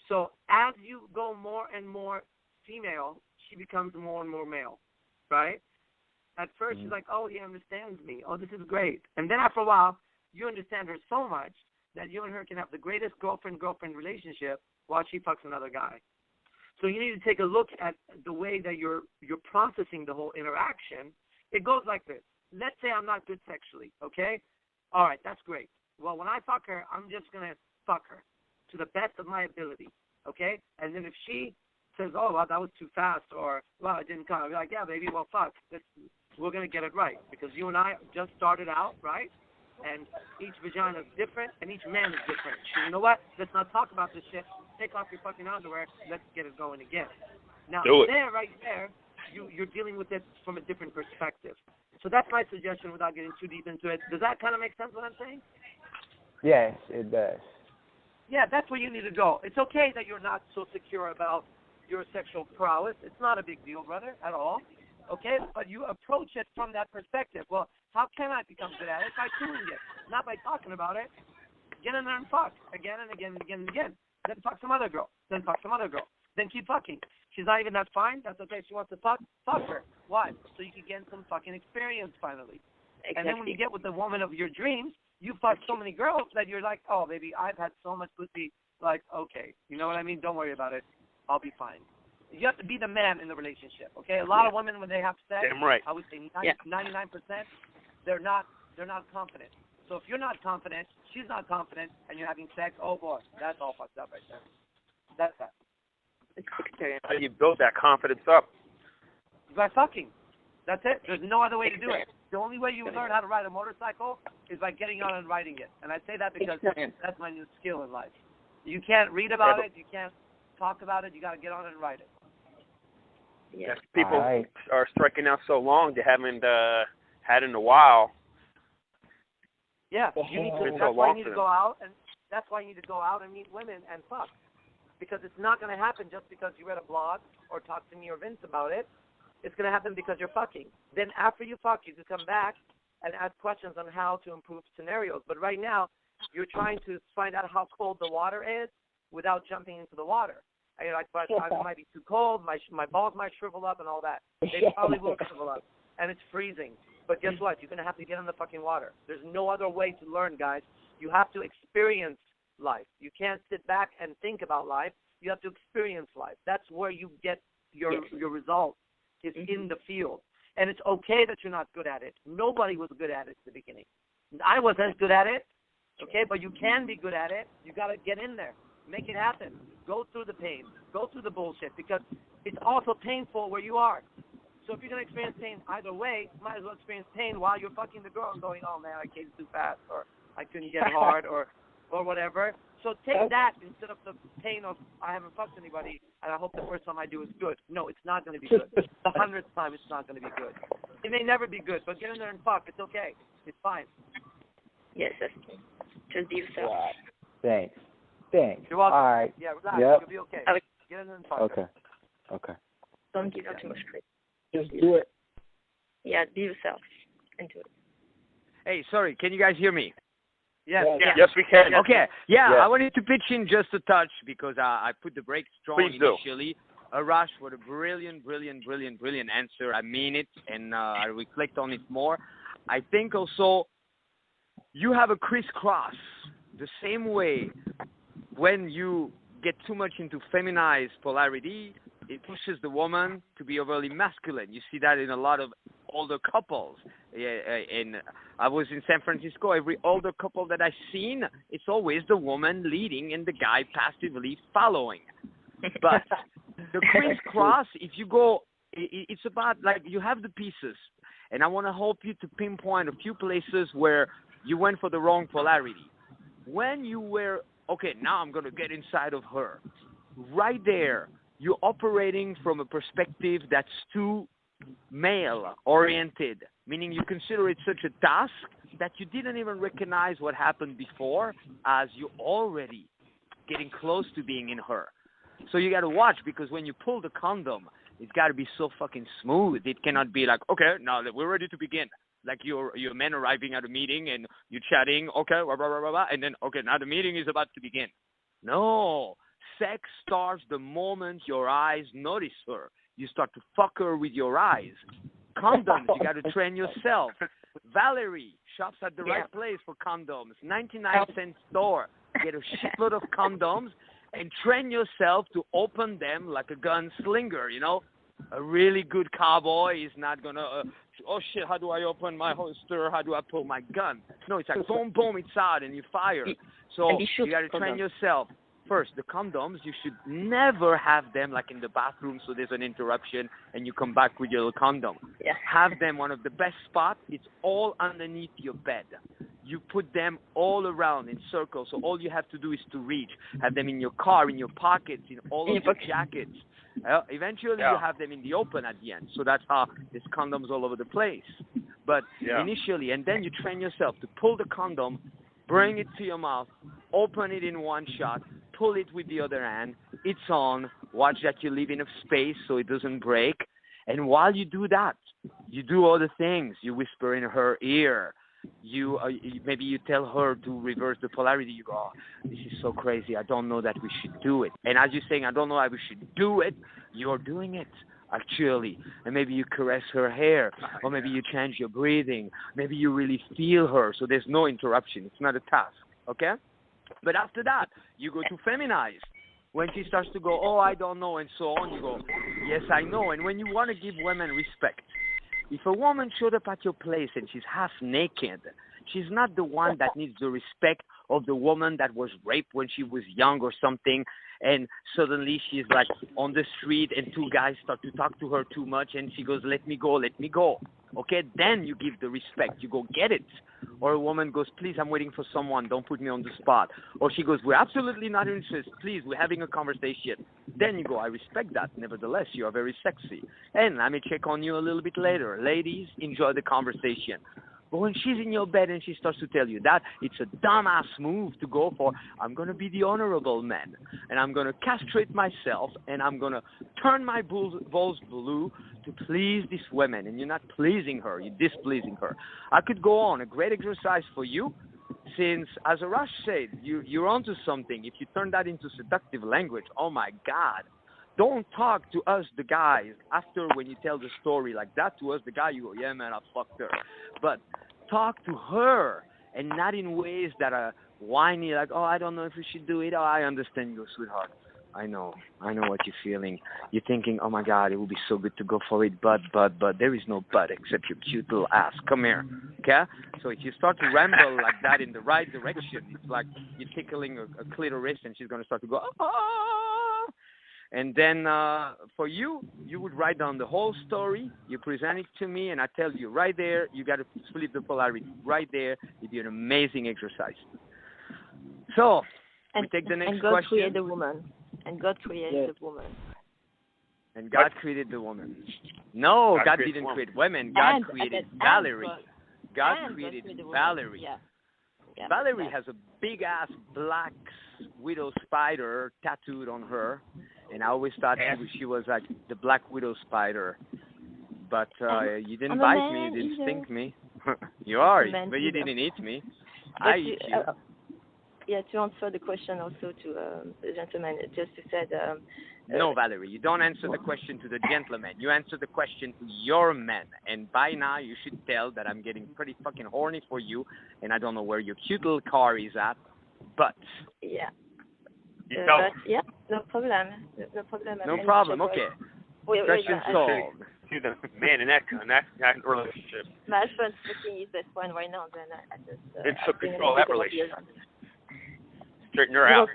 So as you go more and more female, she becomes more and more male, right? At first, she's like, oh, he understands me. Oh, this is great. And then after a while, you understand her so much that you and her can have the greatest girlfriend-girlfriend relationship while she fucks another guy. So you need to take a look at the way that you're processing the whole interaction. It goes like this. Let's say I'm not good sexually, okay? All right, that's great. Well, when I fuck her, I'm just going to fuck her to the best of my ability, okay? And then if she says, oh, well, that was too fast, or, well, it didn't come, I'll be like, yeah, baby, well, fuck. We're going to get it right because you and I just started out, right? And each vagina is different, and each man is different. So you know what? Let's not talk about this shit. Take off your fucking underwear. Let's get it going again. Now, right there, you're dealing with it from a different perspective. So that's my suggestion without getting too deep into it. Does that kind of make sense what I'm saying? Yes, it does. Yeah, that's where you need to go. It's okay that you're not so secure about your sexual prowess. It's not a big deal, brother, at all. Okay? But you approach it from that perspective. Well, how can I become good at it? By doing it, not by talking about it. Get in there and fuck again and again and again and again. Then fuck some other girl. Then fuck some other girl. Then keep fucking. She's not even that fine. That's okay. She wants to fuck her. Why? So you can get some fucking experience finally. Exactly. And then when you get with the woman of your dreams, you fuck so many girls that you're like, oh, baby, I've had so much pussy. Like, okay, you know what I mean? Don't worry about it. I'll be fine. You have to be the man in the relationship, okay? A lot of women, when they have sex, damn right. I would say 99%, they're not confident. So if you're not confident, she's not confident, and you're having sex, oh, boy, that's all fucked up right there. That's that. It's experience. How do you build that confidence up? By fucking. That's it. There's no other way to do it. The only way you learn how to ride a motorcycle is by getting on and riding it. And I say that because that's my new skill in life. You can't read about it. You can't talk about it. You got to get on and ride it. Yes. People are striking out so long they haven't had in a while. Yeah, you need to. That's why you need to go out, and that's why you need to go out and meet women and fuck. Because it's not going to happen just because you read a blog or talked to me or Vince about it. It's going to happen because you're fucking. Then after you fuck, you can come back and ask questions on how to improve scenarios. But right now, you're trying to find out how cold the water is without jumping into the water. And you're like, but it might be too cold. My balls might shrivel up and all that. They probably will shrivel up. And it's freezing. But guess what? You're going to have to get in the fucking water. There's no other way to learn, guys. You have to experience life. You can't sit back and think about life. You have to experience life. That's where you get your results. It's in the field. And it's okay that you're not good at it. Nobody was good at it at the beginning. I wasn't good at it, okay? But you can be good at it. You got to get in there. Make it happen. Go through the pain. Go through the bullshit because it's also painful where you are. So if you're going to experience pain either way, you might as well experience pain while you're fucking the girl and going, oh, man, I came too fast or I couldn't get hard or whatever. So take that instead of the pain of I haven't fucked anybody and I hope the first time I do is good. No, it's not going to be good. The 100th time it's not going to be good. It may never be good, but get in there and fuck. It's okay. It's fine. Yes, just be yourself. Wow. Thanks. You're welcome. All right. Yeah, relax. Yep. You'll be okay. Get in there and fuck. Okay. Don't give out too much credit. Just do it. Yeah, be yourself and do it. Hey, sorry, can you guys hear me? Yes. Yes, we can. Okay. Yeah, I wanted to pitch in just a touch because I put the brakes strong initially. Arash, what a brilliant answer. I mean it, and I reflect on it more. I think also you have a crisscross the same way when you get too much into feminized polarity, it pushes the woman to be overly masculine. You see that in a lot of older couples. And I was in San Francisco. Every older couple that I've seen, it's always the woman leading and the guy passively following. But the crisscross, if you go, it's about like you have the pieces. And I want to help you to pinpoint a few places where you went for the wrong polarity. When you were, okay, now I'm going to get inside of her. Right there, you're operating from a perspective that's too male-oriented, meaning you consider it such a task that you didn't even recognize what happened before as you're already getting close to being in her. So you got to watch, because when you pull the condom, it's got to be so fucking smooth. It cannot be like, okay, now that we're ready to begin. Like you're men arriving at a meeting and you're chatting, okay, blah, blah, blah, blah, blah, and then, okay, now the meeting is about to begin. No. Sex starts the moment your eyes notice her. You start to fuck her with your eyes. Condoms, you got to train yourself. Valerie shops at the right place for condoms. 99-cent store. Get a shitload of condoms and train yourself to open them like a gunslinger, you know. A really good cowboy is not going to, oh shit, how do I open my holster? How do I pull my gun? No, it's like boom, boom, it's out and you fire. So you got to train yourself. First, the condoms, you should never have them like in the bathroom so there's an interruption and you come back with your little condom. Yeah. Have them one of the best spots. It's all underneath your bed. You put them all around in circles. So all you have to do is to reach. Have them in your car, in your pockets, in all of your jackets. Eventually, you have them in the open at the end. So that's how there's condoms all over the place. But initially, and then you train yourself to pull the condom, bring it to your mouth, open it in one shot, pull it with the other hand. It's on. Watch that you leave enough space so it doesn't break. And while you do that, you do other things. You whisper in her ear. Maybe you tell her to reverse the polarity. You go, oh, this is so crazy. I don't know that we should do it. And as you're saying, I don't know how we should do it, you're doing it, actually. And maybe you caress her hair, or maybe you change your breathing. Maybe you really feel her, so there's no interruption. It's not a task, okay? But after that, you go to feminize. When she starts to go, oh, I don't know, and so on, you go, yes, I know. And when you want to give women respect, if a woman showed up at your place and she's half naked, she's not the one that needs the respect of the woman that was raped when she was young or something, and suddenly she's like on the street and two guys start to talk to her too much and she goes, let me go, let me go. Okay, then you give the respect. You go get it. Or a woman goes, please, I'm waiting for someone. Don't put me on the spot. Or she goes, we're absolutely not interested. Please, we're having a conversation. Then you go, I respect that. Nevertheless, you are very sexy. And let me check on you a little bit later. Ladies, enjoy the conversation. But when she's in your bed and she starts to tell you that, it's a dumbass move to go for, I'm going to be the honorable man, and I'm going to castrate myself, and I'm going to turn my balls blue to please this woman. And you're not pleasing her, you're displeasing her. I could go on. A great exercise for you, since, as Arash said, you're onto something. If you turn that into seductive language, oh my God. Don't talk to us, the guys, after when you tell the story like that to us, the guy, you go, yeah, man, I fucked her. But talk to her, and not in ways that are whiny, like, oh, I don't know if we should do it. Oh, I understand you, sweetheart. I know what you're feeling. You're thinking, oh, my God, it would be so good to go for it, but there is no but except your cute little ass. Come here, okay? So if you start to ramble like that in the right direction, it's like you're tickling a clitoris, and she's going to start to go, ah. And then for you would write down the whole story. You present it to me, and I tell you right there, you got to flip the polarity. Right there, it'd be an amazing exercise. So we take the next question. And God created the woman. And God created the woman. And God created the woman. No, God didn't create women. God created Valerie. God created Valerie. Yeah. Yeah, Valerie has a big-ass black widow spider tattooed on her. And I always thought she was like the Black Widow spider. But you didn't bite me, you didn't stink me. You are, but you didn't eat me. I eat you. Yeah, to answer the question also to the gentleman, just to say... no, Valerie, you don't answer the question to the gentleman. You answer the question to your men. And by now, you should tell that I'm getting pretty fucking horny for you, and I don't know where your cute little car is at, but... Yeah. But yeah, no problem. No problem. No problem. Okay. Question solved. See the man in that relationship. My husband's fucking his best friend right now. Then I just. It took control of that relationship. Straighten her out.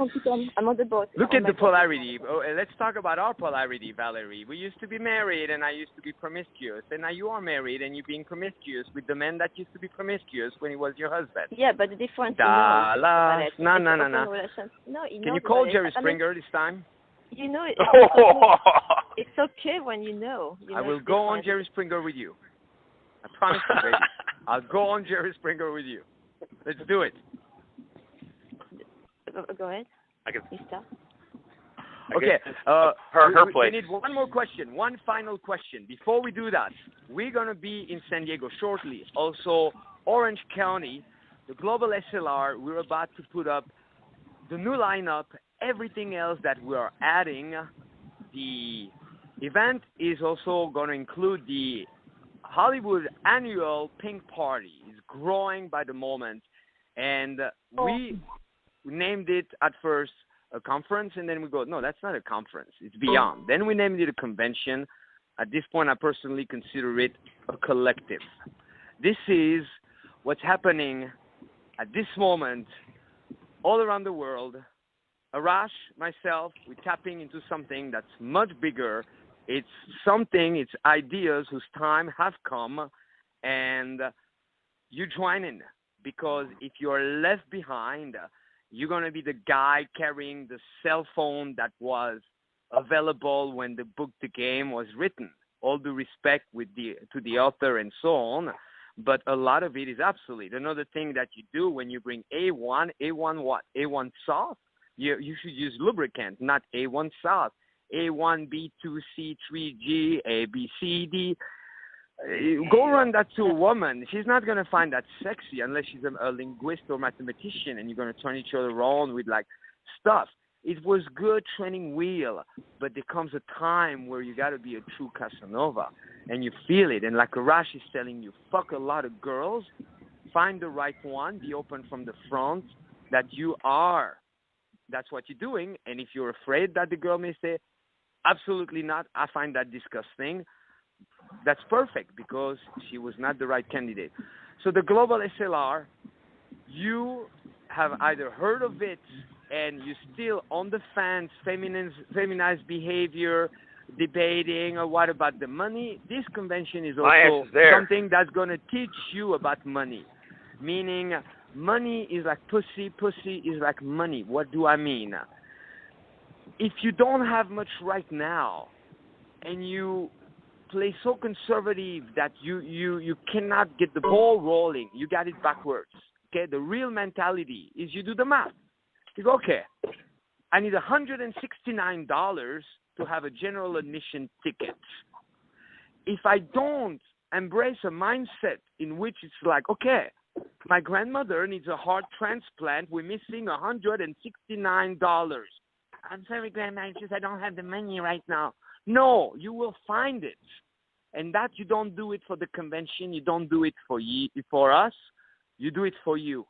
I'm on the boat. Look at the polarity. Oh, let's talk about our polarity, Valerie. We used to be married, and I used to be promiscuous. And now you are married, and you're being promiscuous with the man that used to be promiscuous when he was your husband. Yeah, but the difference. Dallas. No. No, Can you call Jerry Springer this time? You know, it's okay when you know. I will go on Jerry Springer with you. I promise you, baby. I'll go on Jerry Springer with you. Let's do it. Go ahead. I can. Okay. Her place. We need one more question, one final question. Before we do that, we're going to be in San Diego shortly. Also, Orange County, the Global SLR, we're about to put up the new lineup, everything else that we are adding. The event is also going to include the Hollywood annual Pink Party. It's growing by the moment. And we named it at first a conference, and then we go, no, that's not a conference. It's beyond. Then we named it a convention. At this point, I personally consider it a collective. This is what's happening at this moment all around the world. Arash, myself, we're tapping into something that's much bigger. It's ideas whose time have come, and you join in, because if you're left behind, you're going to be the guy carrying the cell phone that was available when the book, The Game, was written. All due respect to the author and so on, but a lot of it is obsolete. Another thing that you do when you bring A1 what? A1 sauce? You should use lubricant, not A1 sauce. A1, B2, C, 3G, A, B, C, D. Go run that to a woman. She's not going to find that sexy unless she's a linguist or mathematician, and you're going to turn each other around with, like, stuff. It was good training wheel, but there comes a time where you got to be a true Casanova, and you feel it. And like Arash is telling you, fuck a lot of girls, find the right one, be open from the front, that you are. That's what you're doing. And if you're afraid that the girl may say, absolutely not, I find that disgusting, that's perfect, because she was not the right candidate. So the Global SLR, you have either heard of it and you're still on the fence, feminized behavior, debating, or what about the money? This convention is also something that's going to teach you about money, meaning money is like pussy, pussy is like money. What do I mean? If you don't have much right now and you play so conservative that you cannot get the ball rolling, you got it backwards. Okay, the real mentality is you do the math. You go, okay, I need $169 to have a general admission ticket. If I don't embrace a mindset in which it's like, okay, my grandmother needs a heart transplant, we're missing $169. I'm sorry, Grandma, it's just I don't have the money right now. No, you will find it. And that you don't do it for the convention, you don't do it for us, you do it for you.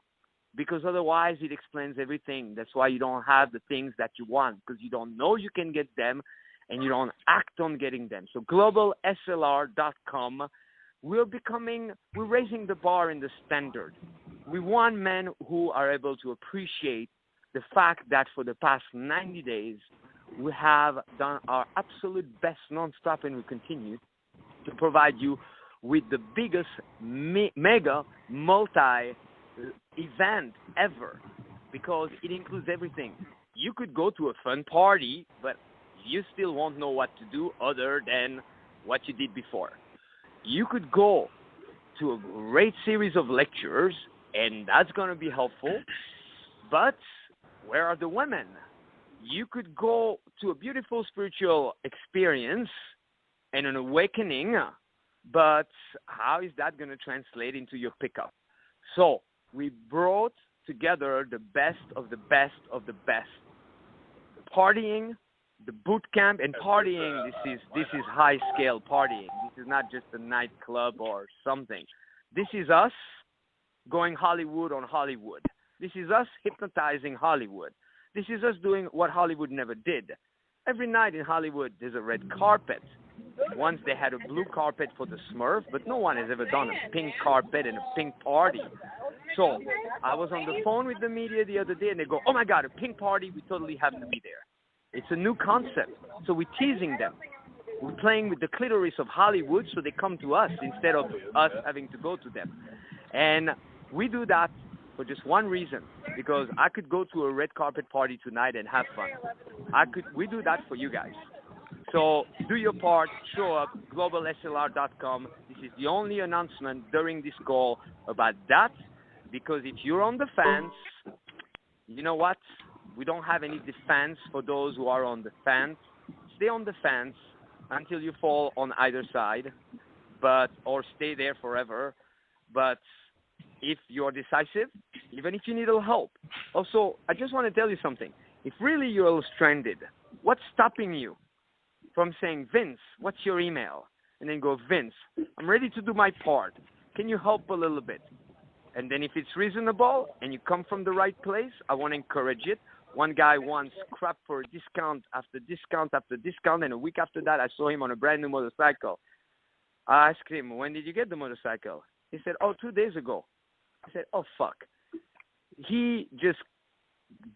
Because otherwise it explains everything. That's why you don't have the things that you want, because you don't know you can get them and you don't act on getting them. So globalslr.com, we're raising the bar in the standard. We want men who are able to appreciate the fact that for the past 90 days, we have done our absolute best nonstop, and we continue to provide you with the biggest mega multi-event ever, because it includes everything. You could go to a fun party, but you still won't know what to do other than what you did before. You could go to a great series of lectures, and that's going to be helpful, but where are the women? You could go to a beautiful spiritual experience and an awakening, but how is that going to translate into your pickup? So we brought together the best of the best of the best. Partying, the boot camp, and partying, this is high-scale partying. This is not just a nightclub or something. This is us going Hollywood on Hollywood. This is us hypnotizing Hollywood. This is us doing what Hollywood never did. Every night in Hollywood, there's a red carpet. Once they had a blue carpet for the Smurf, but no one has ever done a pink carpet and a pink party. So I was on the phone with the media the other day, and they go, oh, my God, a pink party, we totally have to be there. It's a new concept. So we're teasing them. We're playing with the clitoris of Hollywood, so they come to us instead of us having to go to them. And we do that for just one reason, because I could go to a red carpet party tonight and have fun. We do that for you guys. So do your part, show up, globalslr.com. This is the only announcement during this call about that, because if you're on the fence, you know what? We don't have any defense for those who are on the fence. Stay on the fence until you fall on either side, or stay there forever. But if you're decisive, even if you need a little help. Also, I just want to tell you something. If really you're a little stranded, what's stopping you from saying, Vince, what's your email? And then go, Vince, I'm ready to do my part. Can you help a little bit? And then if it's reasonable and you come from the right place, I want to encourage it. One guy wants crap for discount after discount after discount, and a week after that, I saw him on a brand new motorcycle. I asked him, when did you get the motorcycle? He said, 2 days ago. I said, oh, fuck. He just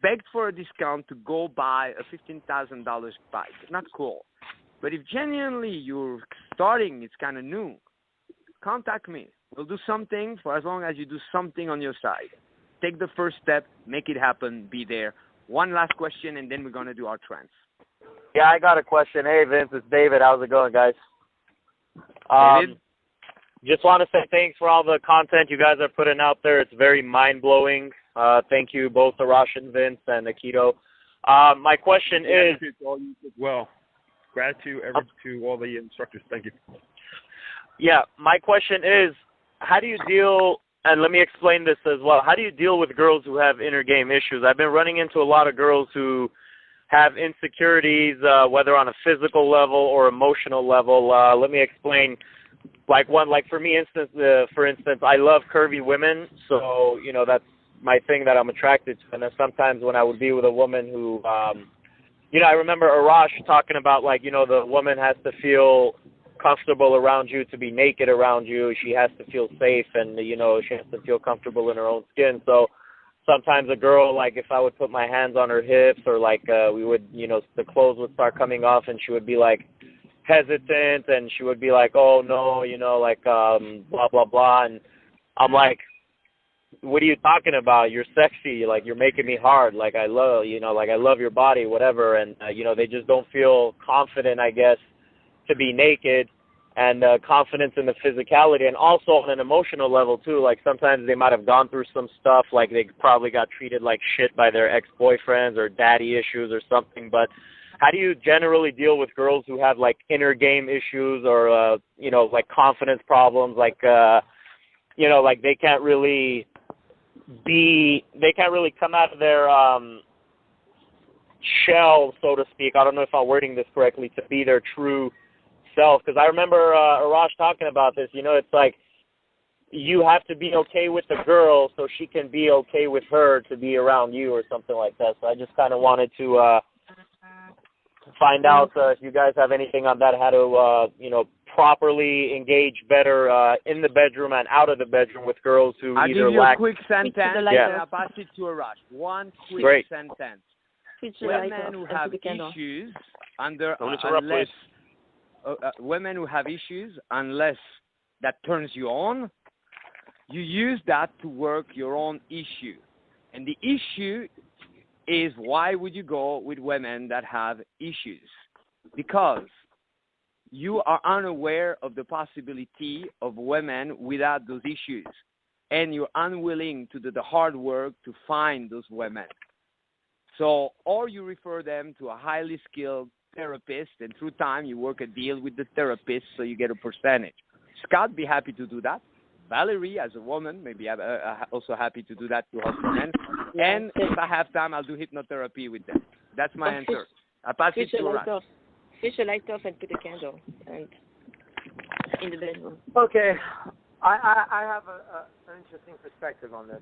begged for a discount to go buy a $15,000 bike. Not cool. But if genuinely you're starting, it's kind of new, contact me. We'll do something for as long as you do something on your side. Take the first step, make it happen, be there. One last question, and then we're going to do our trance. Yeah, I got a question. Hey, Vince, it's David. How's it going, guys? David? Just want to say thanks for all the content you guys are putting out there. It's very mind-blowing. Thank you, both Arash and Vince and Akito. My question is... Gratitude to all you as well. Gratitude to all the instructors. Thank you. Yeah, my question is, how do you deal... And let me explain this as well. How do you deal with girls who have inner game issues? I've been running into a lot of girls who have insecurities, whether on a physical level or emotional level. Let me explain. For instance, I love curvy women, so that's my thing that I'm attracted to. And then sometimes when I would be with a woman who, I remember Arash talking about the woman has to feel comfortable around you to be naked around you. She has to feel safe, and she has to feel comfortable in her own skin. So sometimes a girl, if I would put my hands on her hips, or we would, the clothes would start coming off, and she would be hesitant, and she would be oh no, blah blah blah, and I'm like, what are you talking about? You're sexy, you're making me hard, I love, I love your body, whatever, and they just don't feel confident, I guess, to be naked, and confidence in the physicality, and also on an emotional level too. Sometimes they might have gone through some stuff, they probably got treated like shit by their ex-boyfriends or daddy issues or something. But how do you generally deal with girls who have inner game issues or confidence problems, they can't really come out of their shell, so to speak. I don't know if I'm wording this correctly, to be their true self, because I remember Arash talking about this. It's you have to be okay with the girl so she can be okay with her to be around you, or something like that. So I just kind of wanted to find out if you guys have anything on that, how to properly engage better in the bedroom and out of the bedroom with girls who I'll either give you lack... a quick sentence, and I'll pass it to Arash. One quick sentence. Women who have issues women who have issues, unless that turns you on, you use that to work your own issue. And the issue is, why would you go with women that have issues? Because you are unaware of the possibility of women without those issues. And you're unwilling to do the hard work to find those women. So, or you refer them to a highly skilled therapist, and through time you work a deal with the therapist so you get a percentage. Scott be happy to do that. Valerie, as a woman, maybe also happy to do that to help men. And if I have time, I'll do hypnotherapy with them. That's my answer. I pass it to Arash. Switch the light off and put a candle and in the bedroom. Okay, I have an interesting perspective on this.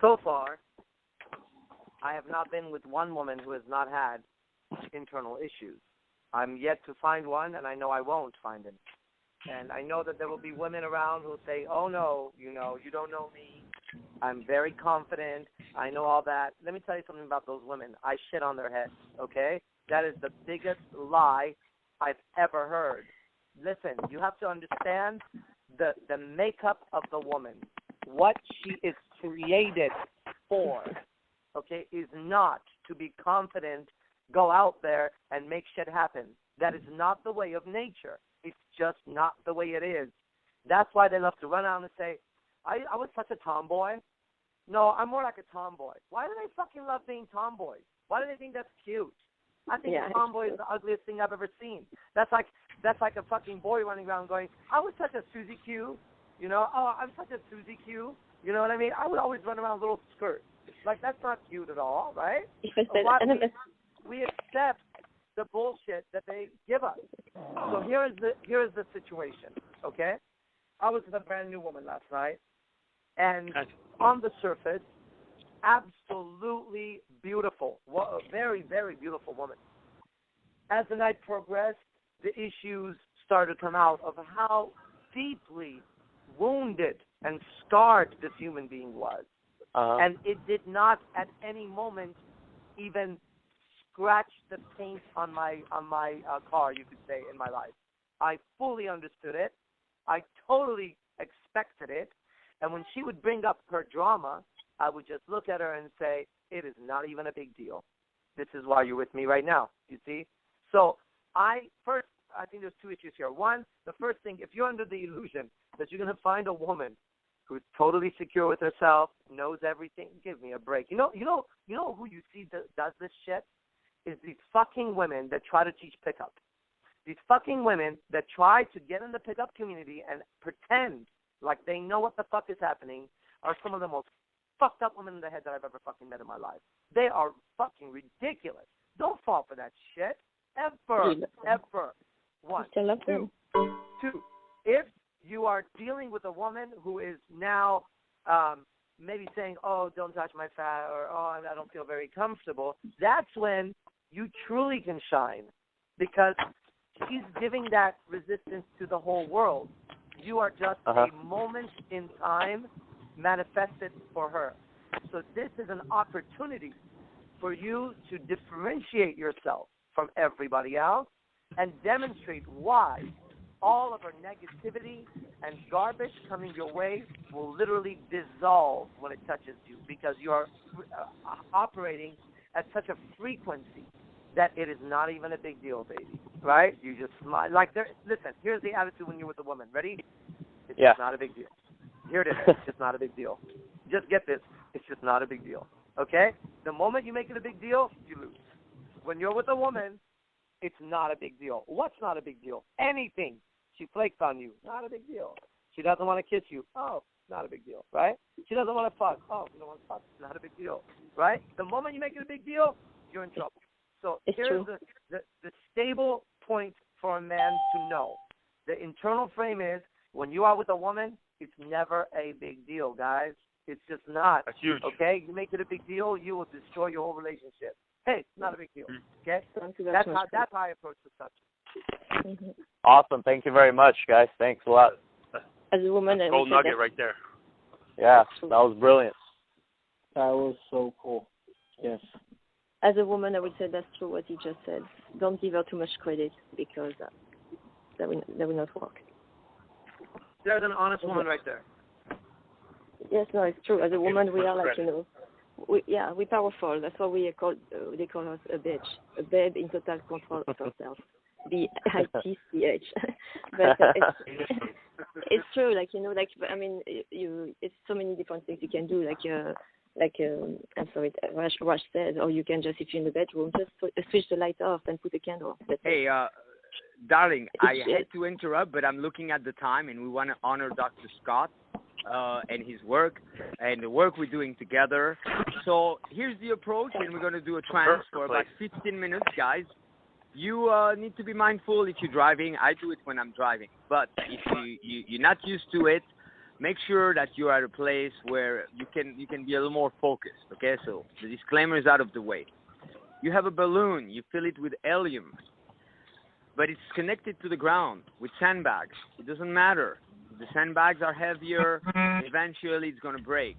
So far, I have not been with one woman who has not had internal issues. I'm yet to find one, and I know I won't find any. And I know that there will be women around who will say, oh, no, you don't know me. I'm very confident. I know all that. Let me tell you something about those women. I shit on their heads, okay? That is the biggest lie I've ever heard. Listen, you have to understand the makeup of the woman. What she is created for, okay, is not to be confident, go out there and make shit happen. That is not the way of nature. It's just not the way it is. That's why they love to run out and say, I was such a tomboy. No, I'm more like a tomboy. Why do they fucking love being tomboys? Why do they think that's cute? I think a tomboy is the ugliest thing I've ever seen. That's like a fucking boy running around going, I was such a Susie Q. You know, oh, I'm such a Susie Q. You know what I mean? I would always run around with little skirts. Like, that's not cute at all, right? We accept the bullshit that they give us. So here is the situation, okay? I was with a brand new woman last night, and on the surface, absolutely beautiful. A very, very beautiful woman. As the night progressed, the issues started to come out of how deeply wounded and scarred this human being was. And it did not at any moment even scratch the paint on my car, you could say, in my life. I fully understood it. I totally expected it. And when she would bring up her drama, I would just look at her and say, it is not even a big deal. This is why you're with me right now, you see? So I think there's two issues here. One, the first thing, if you're under the illusion that you're going to find a woman who's totally secure with herself, knows everything, give me a break. You know who you see does this shit? Is these fucking women that try to teach pickup. These fucking women that try to get in the pickup community and pretend like they know what the fuck is happening are some of the most fucked up women in the head that I've ever fucking met in my life. They are fucking ridiculous. Don't fall for that shit. Ever. One. Two. If you are dealing with a woman who is now maybe saying, oh, don't touch my fat, or oh, I don't feel very comfortable, that's when you truly can shine, because she's giving that resistance to the whole world. You are just a moment in time manifested for her. So this is an opportunity for you to differentiate yourself from everybody else and demonstrate why all of her negativity and garbage coming your way will literally dissolve when it touches you, because you are operating at such a frequency that it is not even a big deal, baby. Right? You just smile. Listen, here's the attitude when you're with a woman. Ready? It's just not a big deal. Here it is. It's just not a big deal. Just get this. It's just not a big deal. Okay? The moment you make it a big deal, you lose. When you're with a woman, it's not a big deal. What's not a big deal? Anything. She flakes on you. Not a big deal. She doesn't want to kiss you. Oh, not a big deal. Right? She doesn't want to fuck. Oh, you don't want to fuck. It's not a big deal. Right? The moment you make it a big deal, you're in trouble. So here's the stable point for a man to know. The internal frame is, when you are with a woman, it's never a big deal, guys. It's just not. That's huge. Okay? You make it a big deal, you will destroy your whole relationship. Hey, it's not a big deal. Okay? That's how I approach the subject. Mm-hmm. Awesome. Thank you very much, guys. Thanks a lot. As a woman, that's gold nugget right there. Yeah, that was brilliant. That was so cool. Yes. As a woman, I would say that's true what he just said. Don't give her too much credit, because that will not work. There's an honest woman right there. Yes, no, it's true. As a woman, we are like, we're powerful. That's why they call us a bitch, a babe in total control of herself. B-I-T-C-H. But it's true. It's so many different things you can do. I'm sorry, Arash said, or you can just, if you're in the bedroom, just switch the light off and put a candle. Hey, darling, I had to interrupt, but I'm looking at the time, and we want to honor Dr. Scott and his work and the work we're doing together. So here's the approach, and we're going to do a trance for about 15 minutes, guys. You need to be mindful if you're driving. I do it when I'm driving. But if you're not used to it, make sure that you're at a place where you can be a little more focused, okay? So the disclaimer is out of the way. You have a balloon, you fill it with helium, but it's connected to the ground with sandbags. It doesn't matter. If the sandbags are heavier, eventually it's going to break.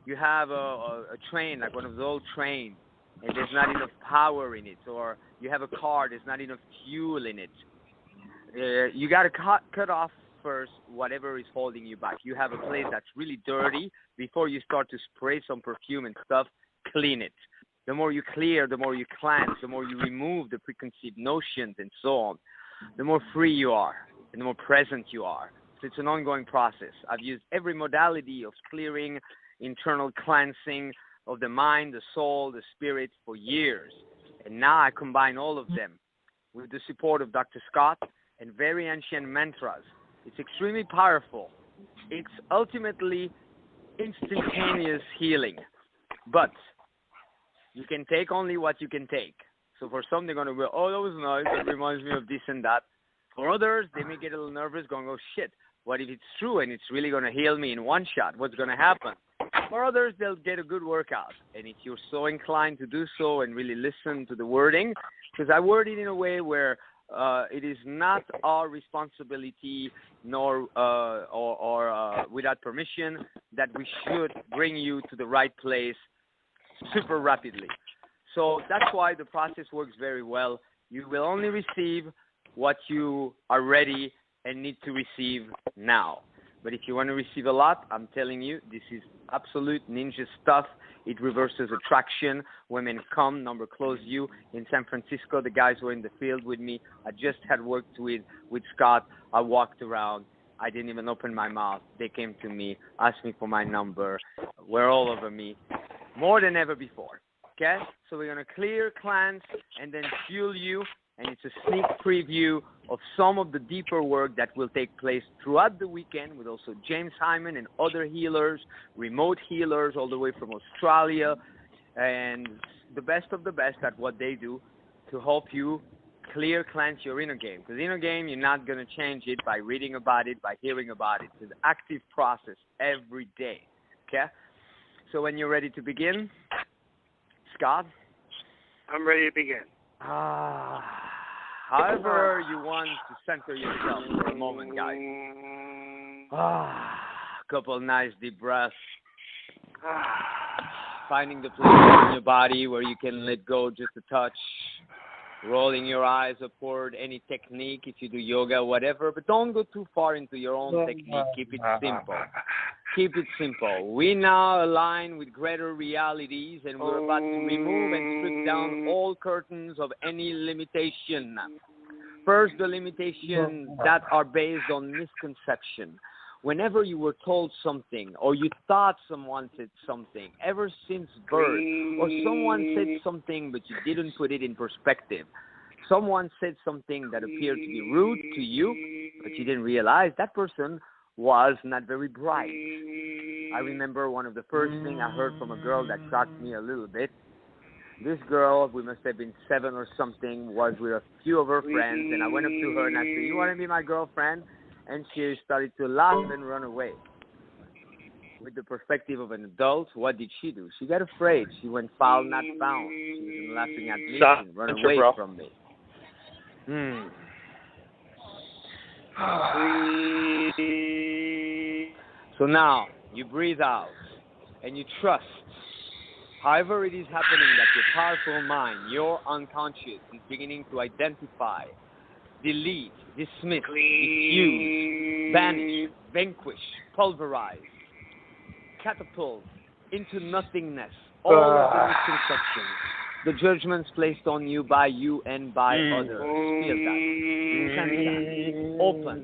You have a train, like one of the old trains, and there's not enough power in it, or you have a car, there's not enough fuel in it. You got to cut off first whatever is holding you back. You have a place that's really dirty. Before you start to spray some perfume and stuff, clean it. The more you clear, the more you cleanse, the more you remove the preconceived notions and so on, the more free you are and the more present you are. So it's an ongoing process. I've used every modality of clearing, internal cleansing of the mind, the soul, the spirit for years. And now I combine all of them with the support of Dr. Scott and very ancient mantras. It's extremely powerful. It's ultimately instantaneous healing. But you can take only what you can take. So for some, they're going to go, oh, that was nice. That reminds me of this and that. For others, they may get a little nervous going, oh, shit, what if it's true and it's really going to heal me in one shot? What's going to happen? For others, they'll get a good workout. And if you're so inclined to do so and really listen to the wording, because I word it in a way where it is not our responsibility nor or without permission that we should bring you to the right place super rapidly. So that's why the process works very well. You will only receive what you are ready and need to receive now. But if you want to receive a lot, I'm telling you, this is absolute ninja stuff. It reverses attraction. Women come, number close you. In San Francisco, the guys were in the field with me. I just had worked with Scott. I walked around. I didn't even open my mouth. They came to me, asked me for my number, were all over me, more than ever before. Okay? So we're going to clear, cleanse, and then fuel you. And it's a sneak preview of some of the deeper work that will take place throughout the weekend with also James Hyman and other healers, remote healers all the way from Australia, and the best of the best at what they do to help you clear, cleanse your inner game. Because inner game, you're not going to change it by reading about it, by hearing about it. It's an active process every day. Okay? So when you're ready to begin, Scott? I'm ready to begin. However you want to center yourself for a moment, guys. Couple nice deep breaths. Finding the place in your body where you can let go just a touch. Rolling your eyes upward, any technique, if you do yoga, whatever. But don't go too far into your own technique. Keep it simple. Keep it simple. We now align with greater realities, and we're about to remove and strip down all curtains of any limitation. First, the limitations that are based on misconception. Whenever you were told something, or you thought someone said something, ever since birth, or someone said something but you didn't put it in perspective, someone said something that appeared to be rude to you, but you didn't realize that person was not very bright. I remember one of the first things I heard from a girl that shocked me a little bit. This girl, we must have been 7 or something, was with a few of her friends, and I went up to her and I said, you want to be my girlfriend? And she started to laugh and run away. With the perspective of an adult, what did she do? She got afraid. She went foul, not found. She was laughing at me and run away from me. So now, you breathe out and you trust. However it is happening that your powerful mind, your unconscious, is beginning to identify, delete, dismiss, diffuse, banish, vanquish, pulverize, catapult into nothingness all of the misconceptions, the judgments placed on you by you and by others. Feel that. Sense that. Open.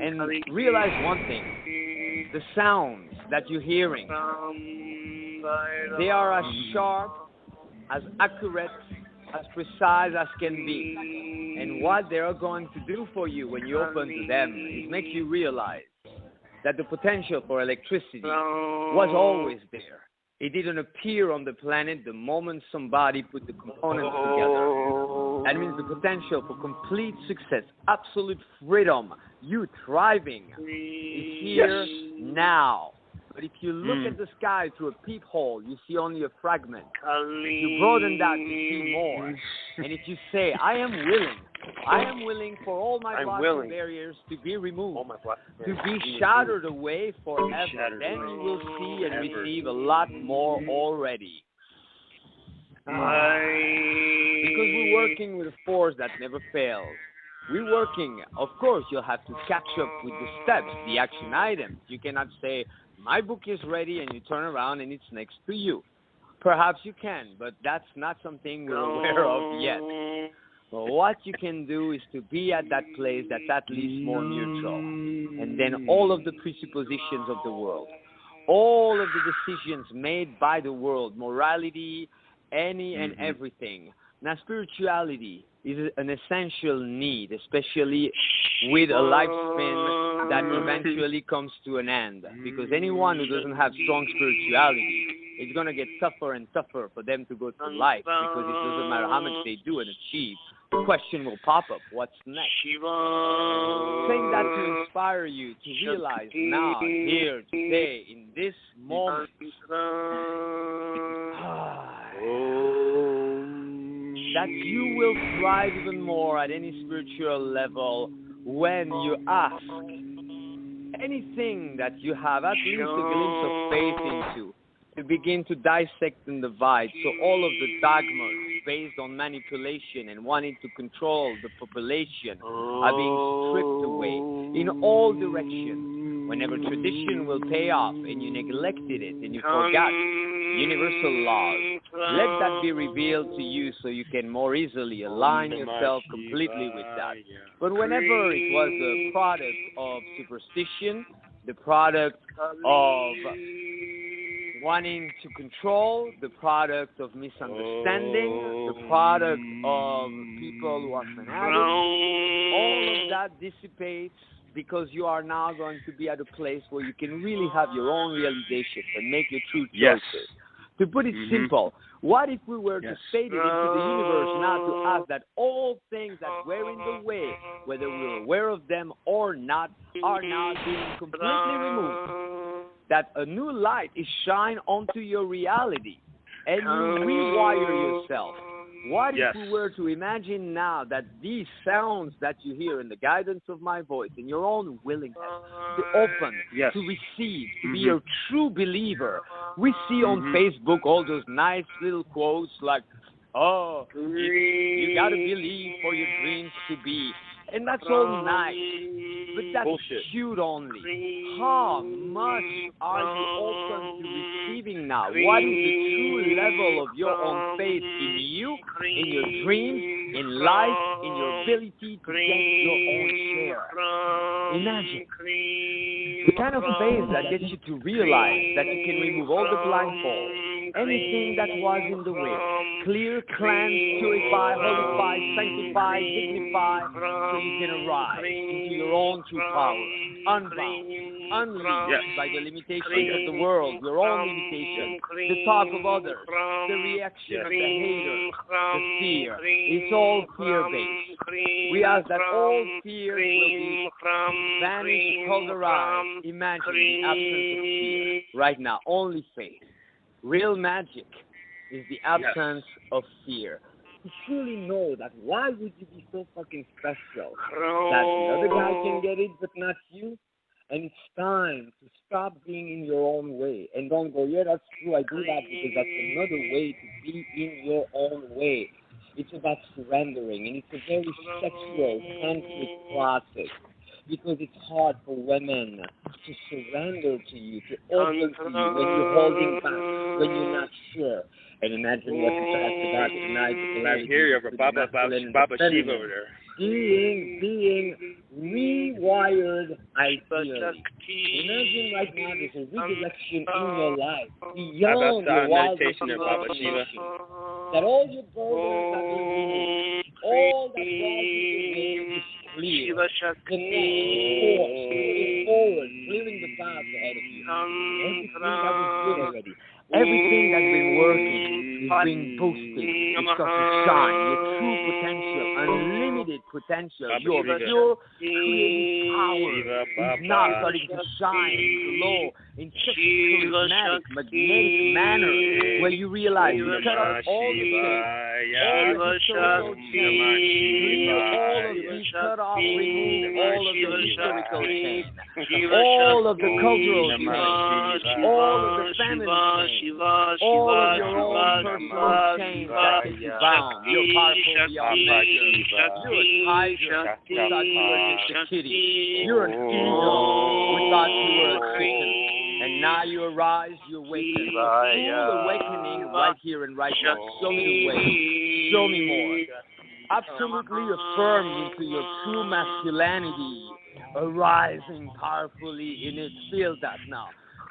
And realize one thing. The sounds that you're hearing, they are as sharp, as accurate, as precise as can be. And what they are going to do for you when you open to them is make you realize that the potential for electricity was always there. It didn't appear on the planet the moment somebody put the components together. That means the potential for complete success, absolute freedom, you thriving, is here now. But if you look at the sky through a peephole, you see only a fragment. If you broaden that, you see more. And if you say, I am willing for all my blocks and barriers to be removed, to be shattered away forever, then you will see and receive a lot more already. Because we're working with a force that never fails. We're working, of course, you'll have to catch up with the steps, the action items. You cannot say, my book is ready, and you turn around and it's next to you. Perhaps you can, but that's not something we're aware of yet. But what you can do is to be at that place that's at least more neutral. And then all of the presuppositions of the world, all of the decisions made by the world, morality, any and everything. Now, spirituality is an essential need, especially with a lifespan that eventually comes to an end. Because anyone who doesn't have strong spirituality, it's going to get tougher and tougher for them to go through life, because it doesn't matter how much they do and achieve. The question will pop up, what's next? Saying that to inspire you to realize now, here, today, in this moment, that you will thrive even more at any spiritual level when you ask anything that you have at least a glimpse of faith into, to begin to dissect and divide. So all of the dogmas based on manipulation and wanting to control the population are being stripped away in all directions. Whenever tradition will pay off and you neglected it and you forgot universal laws, let that be revealed to you so you can more easily align yourself completely with that. But whenever it was the product of superstition, the product of wanting to control, the product of misunderstanding, the product of people who are fanatics, all of that dissipates, because you are now going to be at a place where you can really have your own realizations and make your true choices. To put it simple, what if we were to state it into the universe now to ask that all things that were in the way, whether we were aware of them or not, are now being completely removed? That a new light is shine onto your reality and you rewire yourself. What if we were to imagine now that these sounds that you hear in the guidance of my voice, in your own willingness to open, to receive, to be a true believer? We see on Facebook all those nice little quotes like, oh, you got to believe for your dreams to be. And that's all nice, but that's cute only. How much are you open to receiving now? What is the true level of your own faith in you, in your dreams, in life, in your ability to get your own share? Imagine the kind of faith that gets you to realize that you can remove all the blindfolds, anything that was in the way, clear, cleanse, purify, holify, sanctify, dignify, so you can arise into your own true power, unbound, unleashed by the limitations of the world, your own limitations, the talk of others, the reaction of the haters, the fear. It's all fear-based. We ask that all fear will be vanished, pulverized. Imagine the absence of fear. Right now, only faith. Real magic is the absence of fear. To truly know that why would you be so fucking special that the other guy can get it but not you? And it's time to stop being in your own way and don't go, yeah, that's true, I do that because that's another way to be in your own way. It's about surrendering, and it's a very sexual, tantric process, because it's hard for women to surrender to you, to open to you when you're holding back, when you're not sure. And imagine what we talked about tonight, the polarity between masculine and feminine. Shiva over there. Being rewired ideally. Imagine right now there's a redirection in your life beyond your wildest imagination. That all your burdens have been removed, all that was is clear. Connect, forward, clearing the path ahead of you. Everything that was good already. Everything that's been working is being boosted. You start to shine. Your true potential, unlimited potential, your pure creative power is now starting to shine, glow in such a charismatic, magnetic manner where you realize you cut off all the shame, all the historical shame, clear all of the cut off, remove all of the historical shame, all of the cultural shame, all of the family shame, all of your own personal shame that keeps you bound. You're powerful beyond measure. You're a tiger who thought you were just a kitty. You're an eagle who thought you were a chicken. And now you arise, you awaken. Full awakening right here and right now. Show me the way. Show me more. Absolutely affirm into your true masculinity, arising powerfully in it. Feel that now.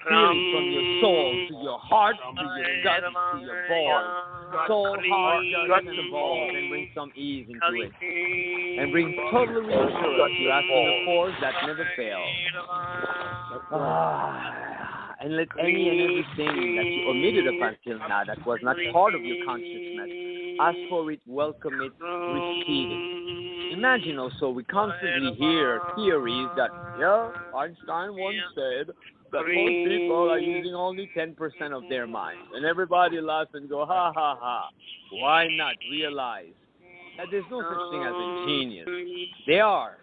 Feel it from your soul to your heart, to your gut, to your balls. Soul, heart, gut, and balls, and bring some ease into it. And bring total reassurance. You're asking a force that never fails. And let any and everything that you omitted up until now that was not part of your consciousness, ask for it, welcome it, receive it. Imagine also we constantly hear theories that, Einstein once said that most people are using only 10% of their mind. And everybody laughs and go, ha, ha, ha. Why not realize that there's no such thing as a genius? They are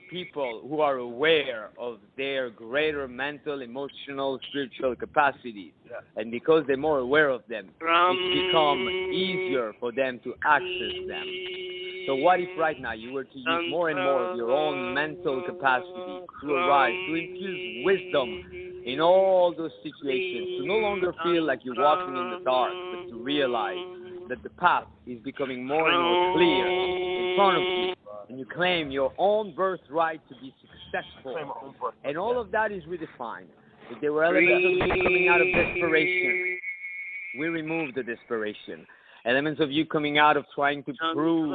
people who are aware of their greater mental, emotional, spiritual capacities. And because they're more aware of them, it's become easier for them to access them. So what if right now you were to use more and more of your own mental capacity to arise, to infuse wisdom in all those situations, to no longer feel like you're walking in the dark, but to realize that the path is becoming more and more clear in front of you, and you claim your own birthright to be successful. And all of that is redefined. If there were elements of you coming out of desperation, we remove the desperation. Elements of you coming out of trying to prove,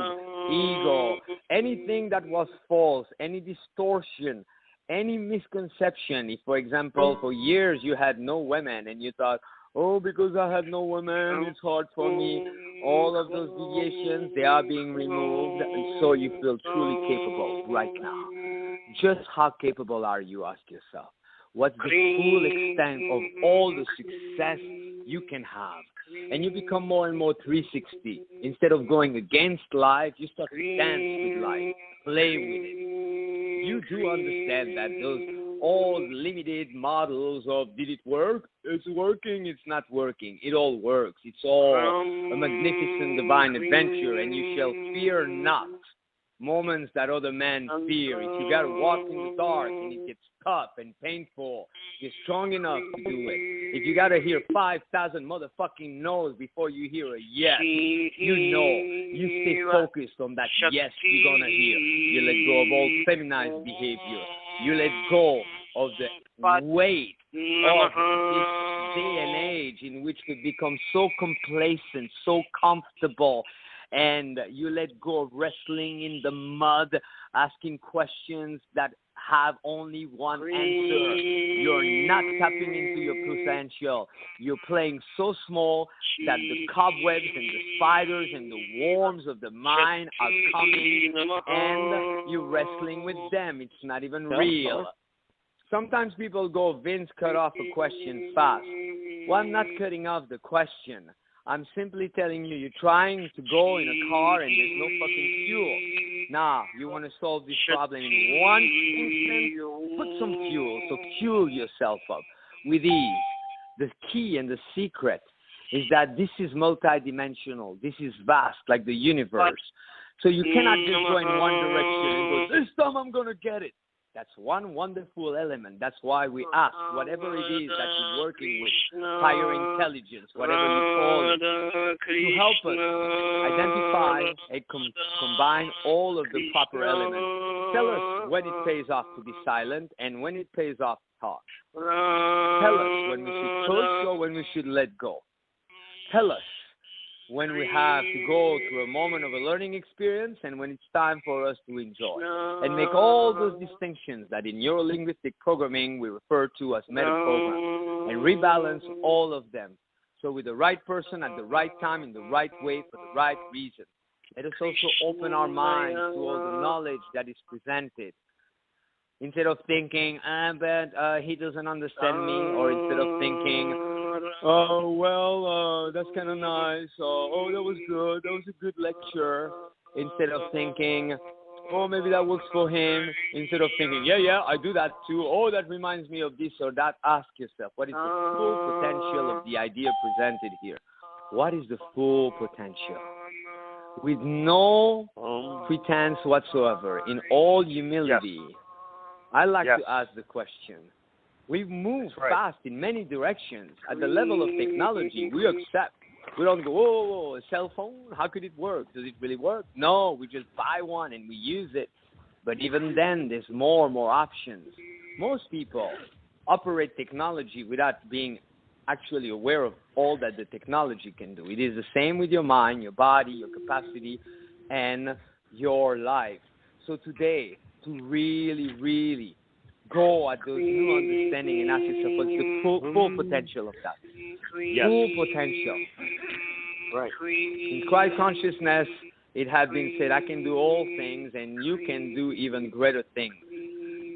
ego, anything that was false, any distortion, any misconception. If, for example, for years you had no women and you thought, oh, because I had no women, it's hard for me. All of those deviations, they are being removed, and so you feel truly capable right now. Just how capable are you, ask yourself. What's the full extent of all the success you can have? And you become more and more 360. Instead of going against life, you start to dance with life, play with it. You do understand that those old limited models of did it work? It's working, it's not working. It all works. It's all a magnificent divine adventure, and you shall fear not moments that other men fear. If you got to walk in the dark and it gets tough and painful, you're strong enough to do it. If you got to hear 5,000 motherfucking no's before you hear a yes, you know. You stay focused on that yes you're going to hear. You let go of all feminized behavior. You let go of the weight of this day and age in which we become so complacent, so comfortable, and you let go of wrestling in the mud, asking questions that have only one answer. You're not tapping into your potential. You're playing so small that the cobwebs and the spiders and the worms of the mind are coming, and you're wrestling with them. It's not even real. Sometimes people go, Vince, cut off a question fast. Well, I'm not cutting off the question. I'm simply telling you, you're trying to go in a car and there's no fucking fuel. Now, you want to solve this problem in one instant? Put some fuel. So fuel yourself up with ease. The key and the secret is that this is multidimensional. This is vast, like the universe. So you cannot just go in one direction and go, this time I'm going to get it. That's one wonderful element. That's why we ask, whatever it is that you're working with, higher intelligence, whatever you call it, to help us identify and combine all of the proper elements. Tell us when it pays off to be silent and when it pays off to talk. Tell us when we should push or when we should let go. Tell us when we have to go through a moment of a learning experience and when it's time for us to enjoy. And make all those distinctions that in neurolinguistic programming we refer to as meta programs, and rebalance all of them So with the right person at the right time, in the right way, for the right reason. Let us also open our minds to all the knowledge that is presented. Instead of thinking, but he doesn't understand me, or instead of thinking, oh, well, that's kind of nice, oh, that was good, that was a good lecture, instead of thinking, oh, maybe that works for him, instead of thinking, yeah, I do that too, oh, that reminds me of this or that. Ask yourself, what is the full potential of the idea presented here? What is the full potential? With no pretense whatsoever, in all humility, I like to ask the question. We've moved fast in many directions. At the level of technology, we accept. We don't go, oh, a cell phone? How could it work? Does it really work? No, we just buy one and we use it. But even then, there's more and more options. Most people operate technology without being actually aware of all that the technology can do. It is the same with your mind, your body, your capacity, and your life. So today, to really, really go at those new understanding and ask yourself what's the full potential of that. Full potential. Right. In Christ consciousness, it had been said, I can do all things and you can do even greater things.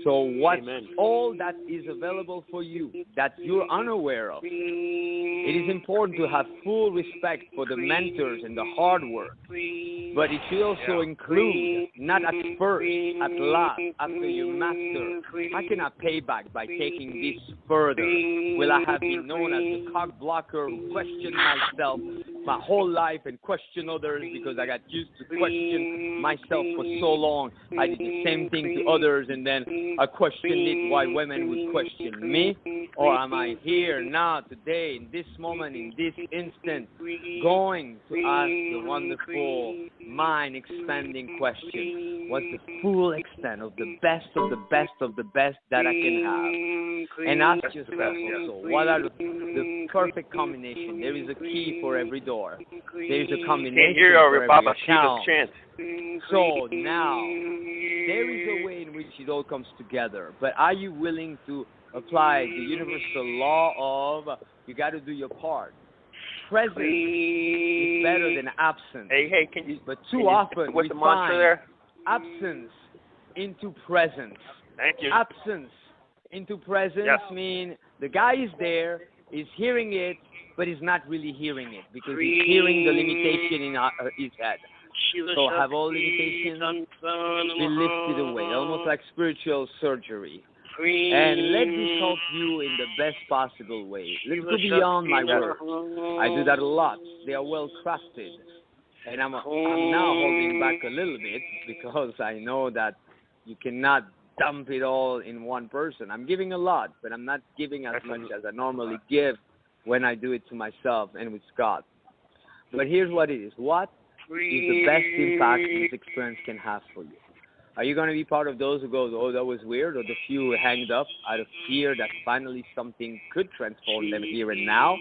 So what's all that is available for you that you're unaware of? It is important to have full respect for the mentors and the hard work. But it should also include, not at first, at last, after you master, how can I pay back by taking this further? Will I have been known as the cock blocker who questioned myself my whole life and question others because I got used to question myself for so long? I did the same thing to others and then I questioned it why women would question me. Or am I here now, today, in this moment, in this instant, going to ask the wonderful, mind-expanding question, what's the full extent of the best of the best of the best that I can have? And ask yourself also, what are the perfect combination? There is a key for every door. There is a combination for every account. So now, there is a way in which it all comes together. But are you willing to apply the universal law of you got to do your part? Presence is better than absence. Hey, can you? But too often we the find there? Absence into presence. Thank you. Absence into presence mean the guy is there, is hearing it, but he's not really hearing it because he's hearing the limitation in his head. So have all limitations be lifted away, almost like spiritual surgery. And let this help you in the best possible way. Let it go beyond my words. I do that a lot. They are well crafted. And I'm now holding back a little bit because I know that you cannot dump it all in one person. I'm giving a lot, but I'm not giving as much as I normally give when I do it to myself and with Scott. But here's what it is. What is the best impact this experience can have for you? Are you going to be part of those who go, oh, that was weird, or the few who hanged up out of fear that finally something could transform them here and now?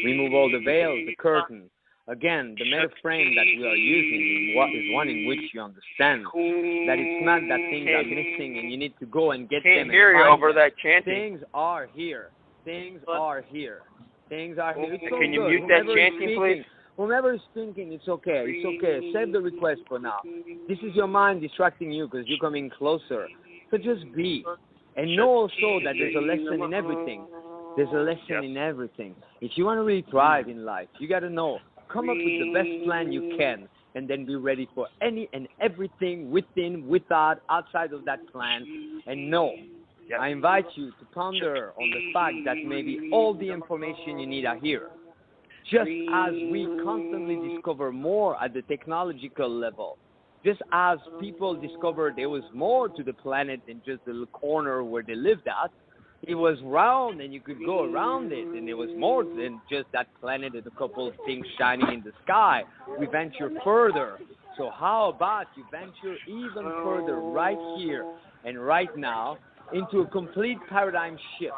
Remove all the veils, the curtain. Again, the meta frame that we are using is one in which you understand that it's not that things are missing and you need to go and get them. Can't hear you over that chanting. Things are here. Things are here. Things are here. It's so Can you good. mute that chanting, please? Whomever is thinking, it's okay. It's okay. Save the request for now. This is your mind distracting you because you're coming closer. So just be. And know also that there's a lesson in everything. There's a lesson in everything. If you want to really thrive in life, you got to know. Come up with the best plan you can and then be ready for any and everything within, without, outside of that plan. And know. I invite you to ponder on the fact that maybe all the information you need are here. Just as we constantly discover more at the technological level, just as people discovered there was more to the planet than just the little corner where they lived at, it was round and you could go around it, and there was more than just that planet and a couple of things shining in the sky. We venture further. So how about you venture even further right here and right now into a complete paradigm shift?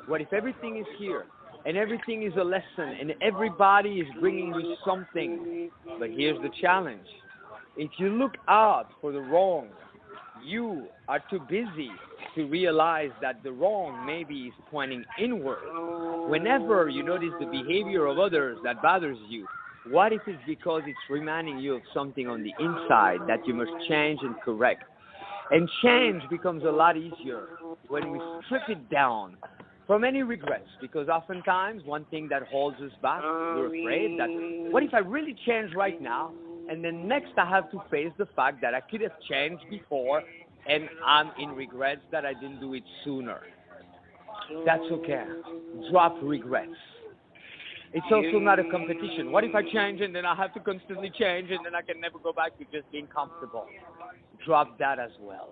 What if everything is here? And everything is a lesson, and everybody is bringing you something. But here's the challenge. If you look out for the wrong, you are too busy to realize that the wrong maybe is pointing inward. Whenever you notice the behavior of others that bothers you, what if it's because it's reminding you of something on the inside that you must change and correct? And change becomes a lot easier when we strip it down from any regrets, because oftentimes one thing that holds us back, we're afraid that, what if I really change right now, and then next I have to face the fact that I could have changed before, and I'm in regrets that I didn't do it sooner. That's okay. Drop regrets. It's also not a competition. What if I change and then I have to constantly change and then I can never go back to just being comfortable? Drop that as well.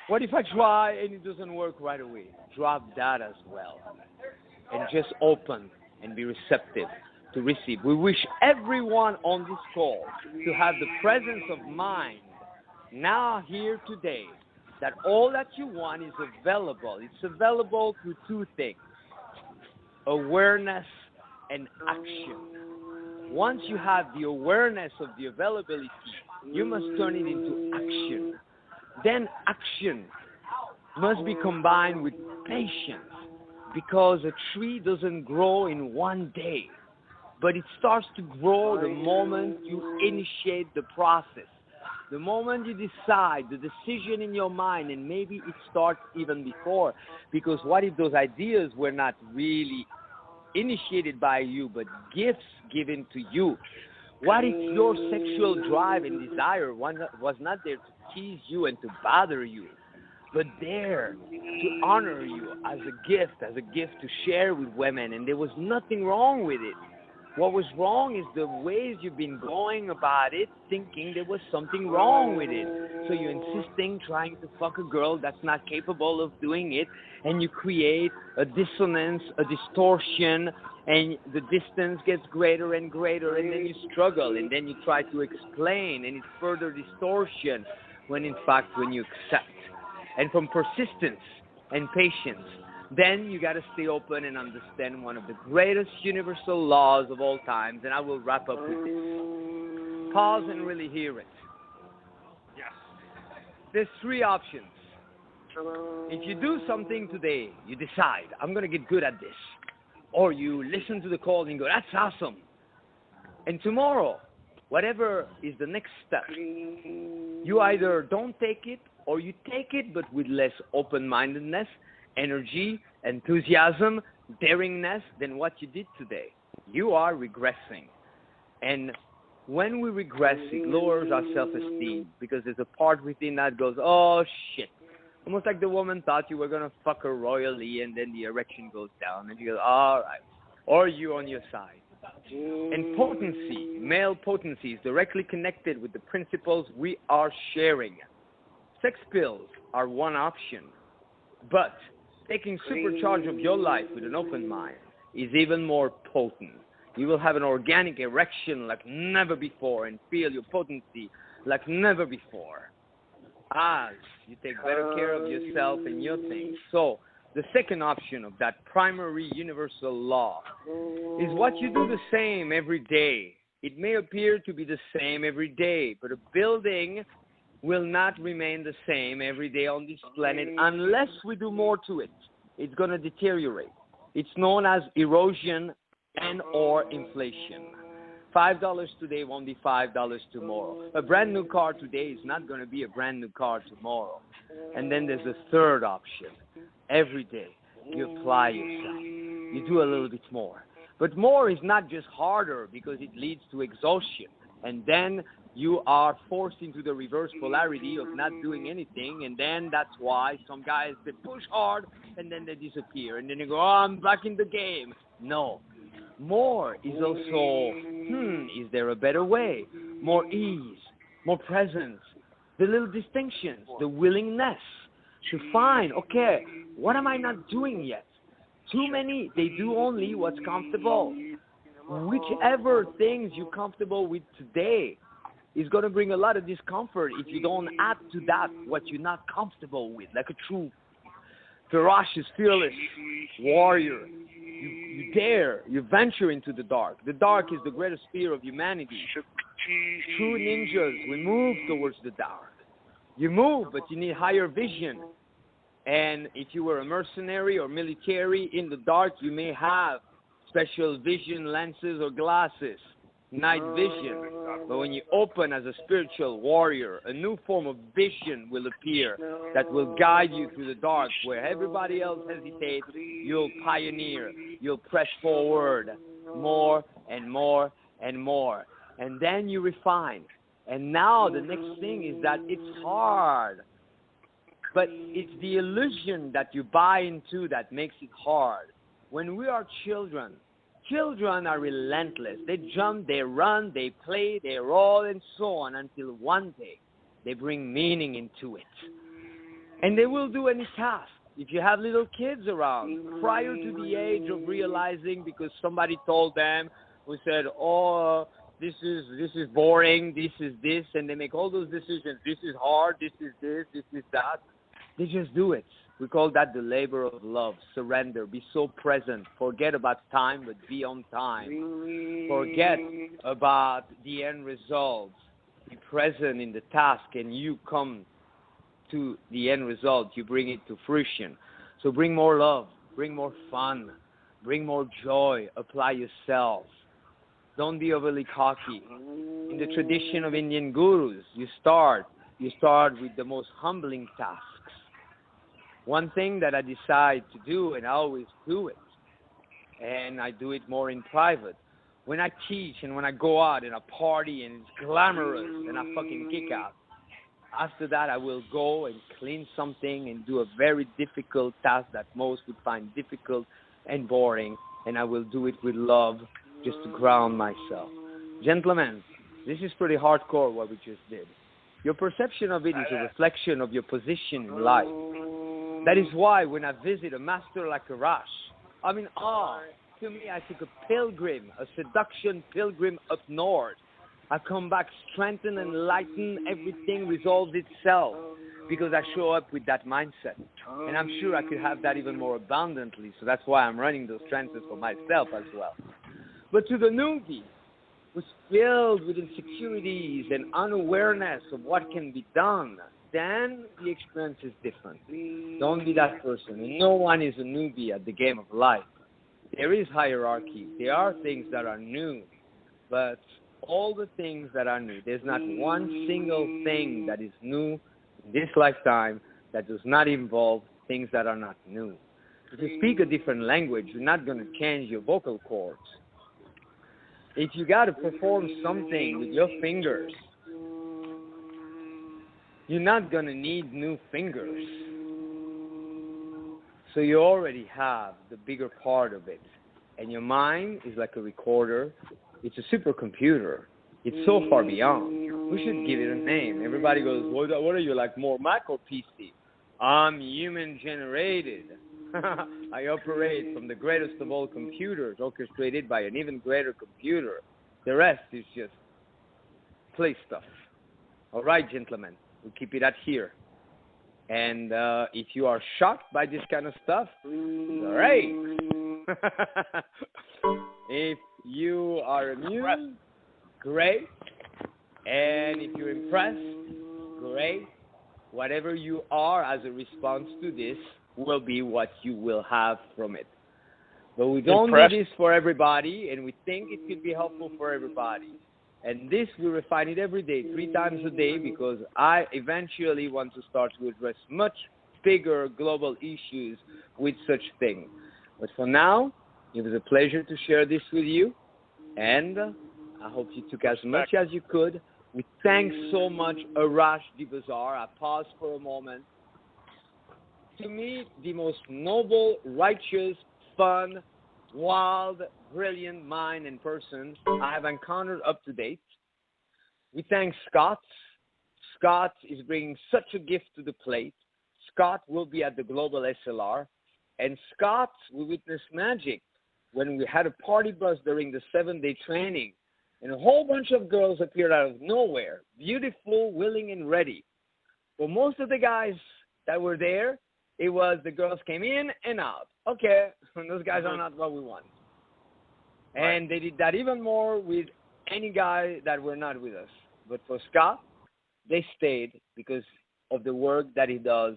What if I try and it doesn't work right away? Drop that as well. And just open and be receptive to receive. We wish everyone on this call to have the presence of mind now, here, today, that all that you want is available. It's available through two things: awareness and action. Once you have the awareness of the availability, you must turn it into action. Then action must be combined with patience, because a tree doesn't grow in one day, but it starts to grow the moment you initiate the process. The moment you decide, the decision in your mind, and maybe it starts even before, because what if those ideas were not really initiated by you, but gifts given to you? What if your sexual drive and desire was not there to tease you and to bother you, but there to honor you as a gift to share with women, and there was nothing wrong with it? What was wrong is the ways you've been going about it, thinking there was something wrong with it. So you're insisting, trying to fuck a girl that's not capable of doing it, and you create a dissonance, a distortion, and the distance gets greater and greater, and then you struggle, and then you try to explain, and it's further distortion, when in fact, when you accept. And from persistence and patience, then you got to stay open and understand one of the greatest universal laws of all times, and I will wrap up with this. Pause and really hear it. Yes. There's three options. If you do something today, you decide, I'm going to get good at this. Or you listen to the call and go, that's awesome. And tomorrow, whatever is the next step, you either don't take it or you take it, but with less open-mindedness, energy, enthusiasm, daringness than what you did today. You are regressing. And when we regress, it lowers our self-esteem, because there's a part within that goes, oh, shit. Almost like the woman thought you were going to fuck her royally, and then the erection goes down, and she goes, all right. Or you on your side. And potency, male potency, is directly connected with the principles we are sharing. Sex pills are one option, but taking supercharge of your life with an open mind is even more potent. You will have an organic erection like never before and feel your potency like never before as you take better care of yourself and your things. So the second option of that primary universal law is what you do the same every day. It may appear to be the same every day, but a building will not remain the same every day on this planet unless we do more to it. It's going to deteriorate. It's known as erosion and or inflation. $5 today won't be $5 tomorrow. A brand new car today is not going to be a brand new car tomorrow. And then there's a third option. Every day you apply yourself. You do a little bit more. But more is not just harder, because it leads to exhaustion. And then you are forced into the reverse polarity of not doing anything, and then that's why some guys, they push hard, and then they disappear, and then you go, oh, I'm back in the game. No. More is also, is there a better way? More ease, more presence, the little distinctions, the willingness to find, okay, what am I not doing yet? Too many, they do only what's comfortable. Whichever things you're comfortable with today is going to bring a lot of discomfort if you don't add to that what you're not comfortable with, like a true ferocious, fearless warrior. You dare, you venture into the dark. The dark is the greatest fear of humanity. True ninjas, we move towards the dark. You move, but you need higher vision. And if you were a mercenary or military in the dark, you may have special vision lenses or glasses, night vision. But when you open as a spiritual warrior, a new form of vision will appear that will guide you through the dark. Where everybody else hesitates, you'll pioneer. You'll press forward more and more and more. And then you refine. And now the next thing is that it's hard. But it's the illusion that you buy into that makes it hard. When we are children are relentless. They jump, they run, they play, they roll, and so on until one day they bring meaning into it. And they will do any task. If you have little kids around, prior to the age of realizing because somebody told them, who said, oh, this is boring, this is this, and they make all those decisions. This is hard, this is this is that. They just do it. We call that the labor of love. Surrender. Be so present. Forget about time, but be on time. Forget about the end results. Be present in the task, and you come to the end result. You bring it to fruition. So bring more love. Bring more fun. Bring more joy. Apply yourself. Don't be overly cocky. In the tradition of Indian gurus, you start with the most humbling tasks. One thing that I decide to do, and I always do it, and I do it more in private. When I teach and when I go out and I party and it's glamorous and I fucking kick out, after that I will go and clean something and do a very difficult task that most would find difficult and boring, and I will do it with love just to ground myself. Gentlemen, this is pretty hardcore what we just did. Your perception of it is a reflection of your position in life. That is why when I visit a master like Arash, I'm in awe. To me, I took a pilgrim, a seduction pilgrim up north. I come back strengthened, enlightened, everything resolves itself because I show up with that mindset. And I'm sure I could have that even more abundantly, so that's why I'm running those trances for myself as well. But to the newbie, who's filled with insecurities and unawareness of what can be done, then the experience is different. Don't be that person. And no one is a newbie at the game of life. There is hierarchy. There are things that are new. But all the things that are new, there's not one single thing that is new in this lifetime that does not involve things that are not new. If you speak a different language, you're not going to change your vocal cords. If you got to perform something with your fingers, you're not going to need new fingers. So you already have the bigger part of it. And your mind is like a recorder. It's a supercomputer. It's so far beyond. We should give it a name. Everybody goes, what are you, like more Mac or PC? I'm human generated. I operate from the greatest of all computers, orchestrated by an even greater computer. The rest is just play stuff. All right, gentlemen. We'll keep it at here. And if you are shocked by this kind of stuff, great. If you are amused, great. And if you're impressed, great. Whatever you are as a response to this will be what you will have from it. But we don't do this for everybody, and we think it could be helpful for everybody. And this, we refine it every day, 3 times a day, because I eventually want to start to address much bigger global issues with such things. But for now, it was a pleasure to share this with you, and I hope you took as much as you could. We thank so much Arash Dibazar. I pause for a moment. To me, the most noble, righteous, fun, wild, brilliant mind and person I have encountered up to date. We thank Scott. Scott is bringing such a gift to the plate. Scott will be at the Global SLR. And Scott, we witnessed magic when we had a party bus during the 7-day training. And a whole bunch of girls appeared out of nowhere, beautiful, willing, and ready. For most of the guys that were there, it was the girls came in and out. Okay, those guys are not what we want. And they did that even more with any guy that were not with us. But for Scott, they stayed because of the work that he does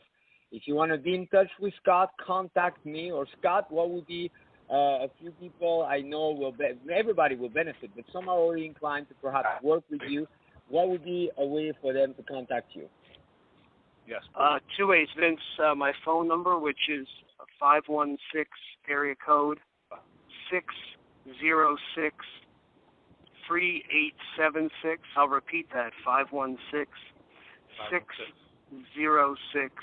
If you want to be in touch with Scott, contact me or Scott. What would be a few people I know everybody will benefit, but some are already inclined to perhaps work with you. What would be a way for them to contact you? Yes. 2 ways, Vince. My phone number, which is 516 area code 606 3876. I'll repeat that, 516 606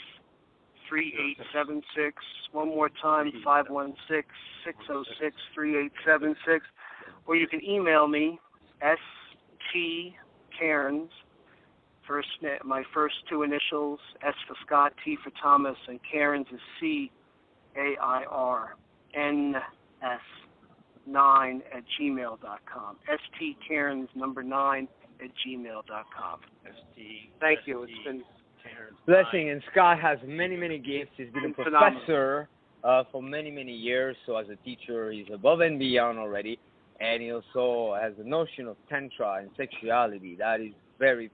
3876. One more time, 516 606 3876. Or you can email me, ST Cairns, my first two initials, S for Scott, T for Thomas, and Cairns is CAIRNS9@gmail.com. STCairns 9@gmail.com. Thank you. It's been blessing, and Scott has many gifts. He's been a professor for many years, so as a teacher he's above and beyond already, and he also has a notion of tantra and sexuality that is very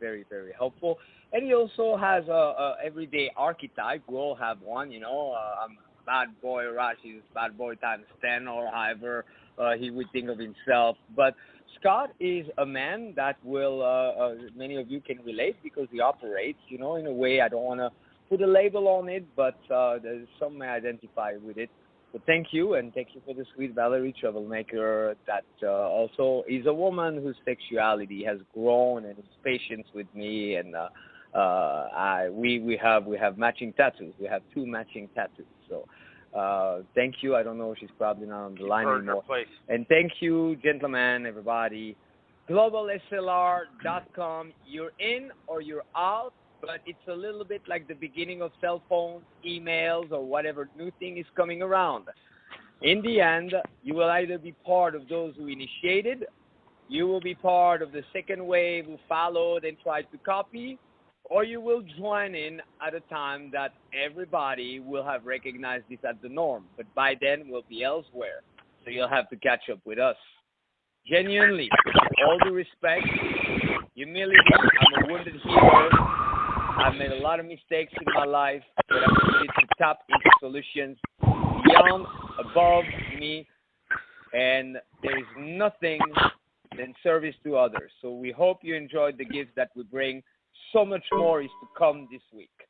helpful. And he also has a everyday archetype. We all have one, I'm bad boy. Arash is bad boy times 10, or however he would think of himself. But Scott is a man that will many of you can relate, because he operates in a way, I don't want to put a label on it, but there's some may identify with it. So thank you, and thank you for the sweet Valerie Troublemaker, that also is a woman whose sexuality has grown, and his patience with me, and we have matching tattoos. We have 2 matching tattoos. So thank you. I don't know, she's probably not on the line anymore. And thank you, gentlemen, everybody. GlobalSLR.com. You're in or you're out. But it's a little bit like the beginning of cell phones, emails, or whatever new thing is coming around. In the end, you will either be part of those who initiated, you will be part of the second wave who followed and tried to copy, or you will join in at a time that everybody will have recognized this as the norm. But by then, we'll be elsewhere. So you'll have to catch up with us. Genuinely, all due respect, humility, I'm a wounded hero. I've made a lot of mistakes in my life, but I'm committed to tap into solutions beyond, above me, and there is nothing than service to others. So we hope you enjoyed the gifts that we bring. So much more is to come this week.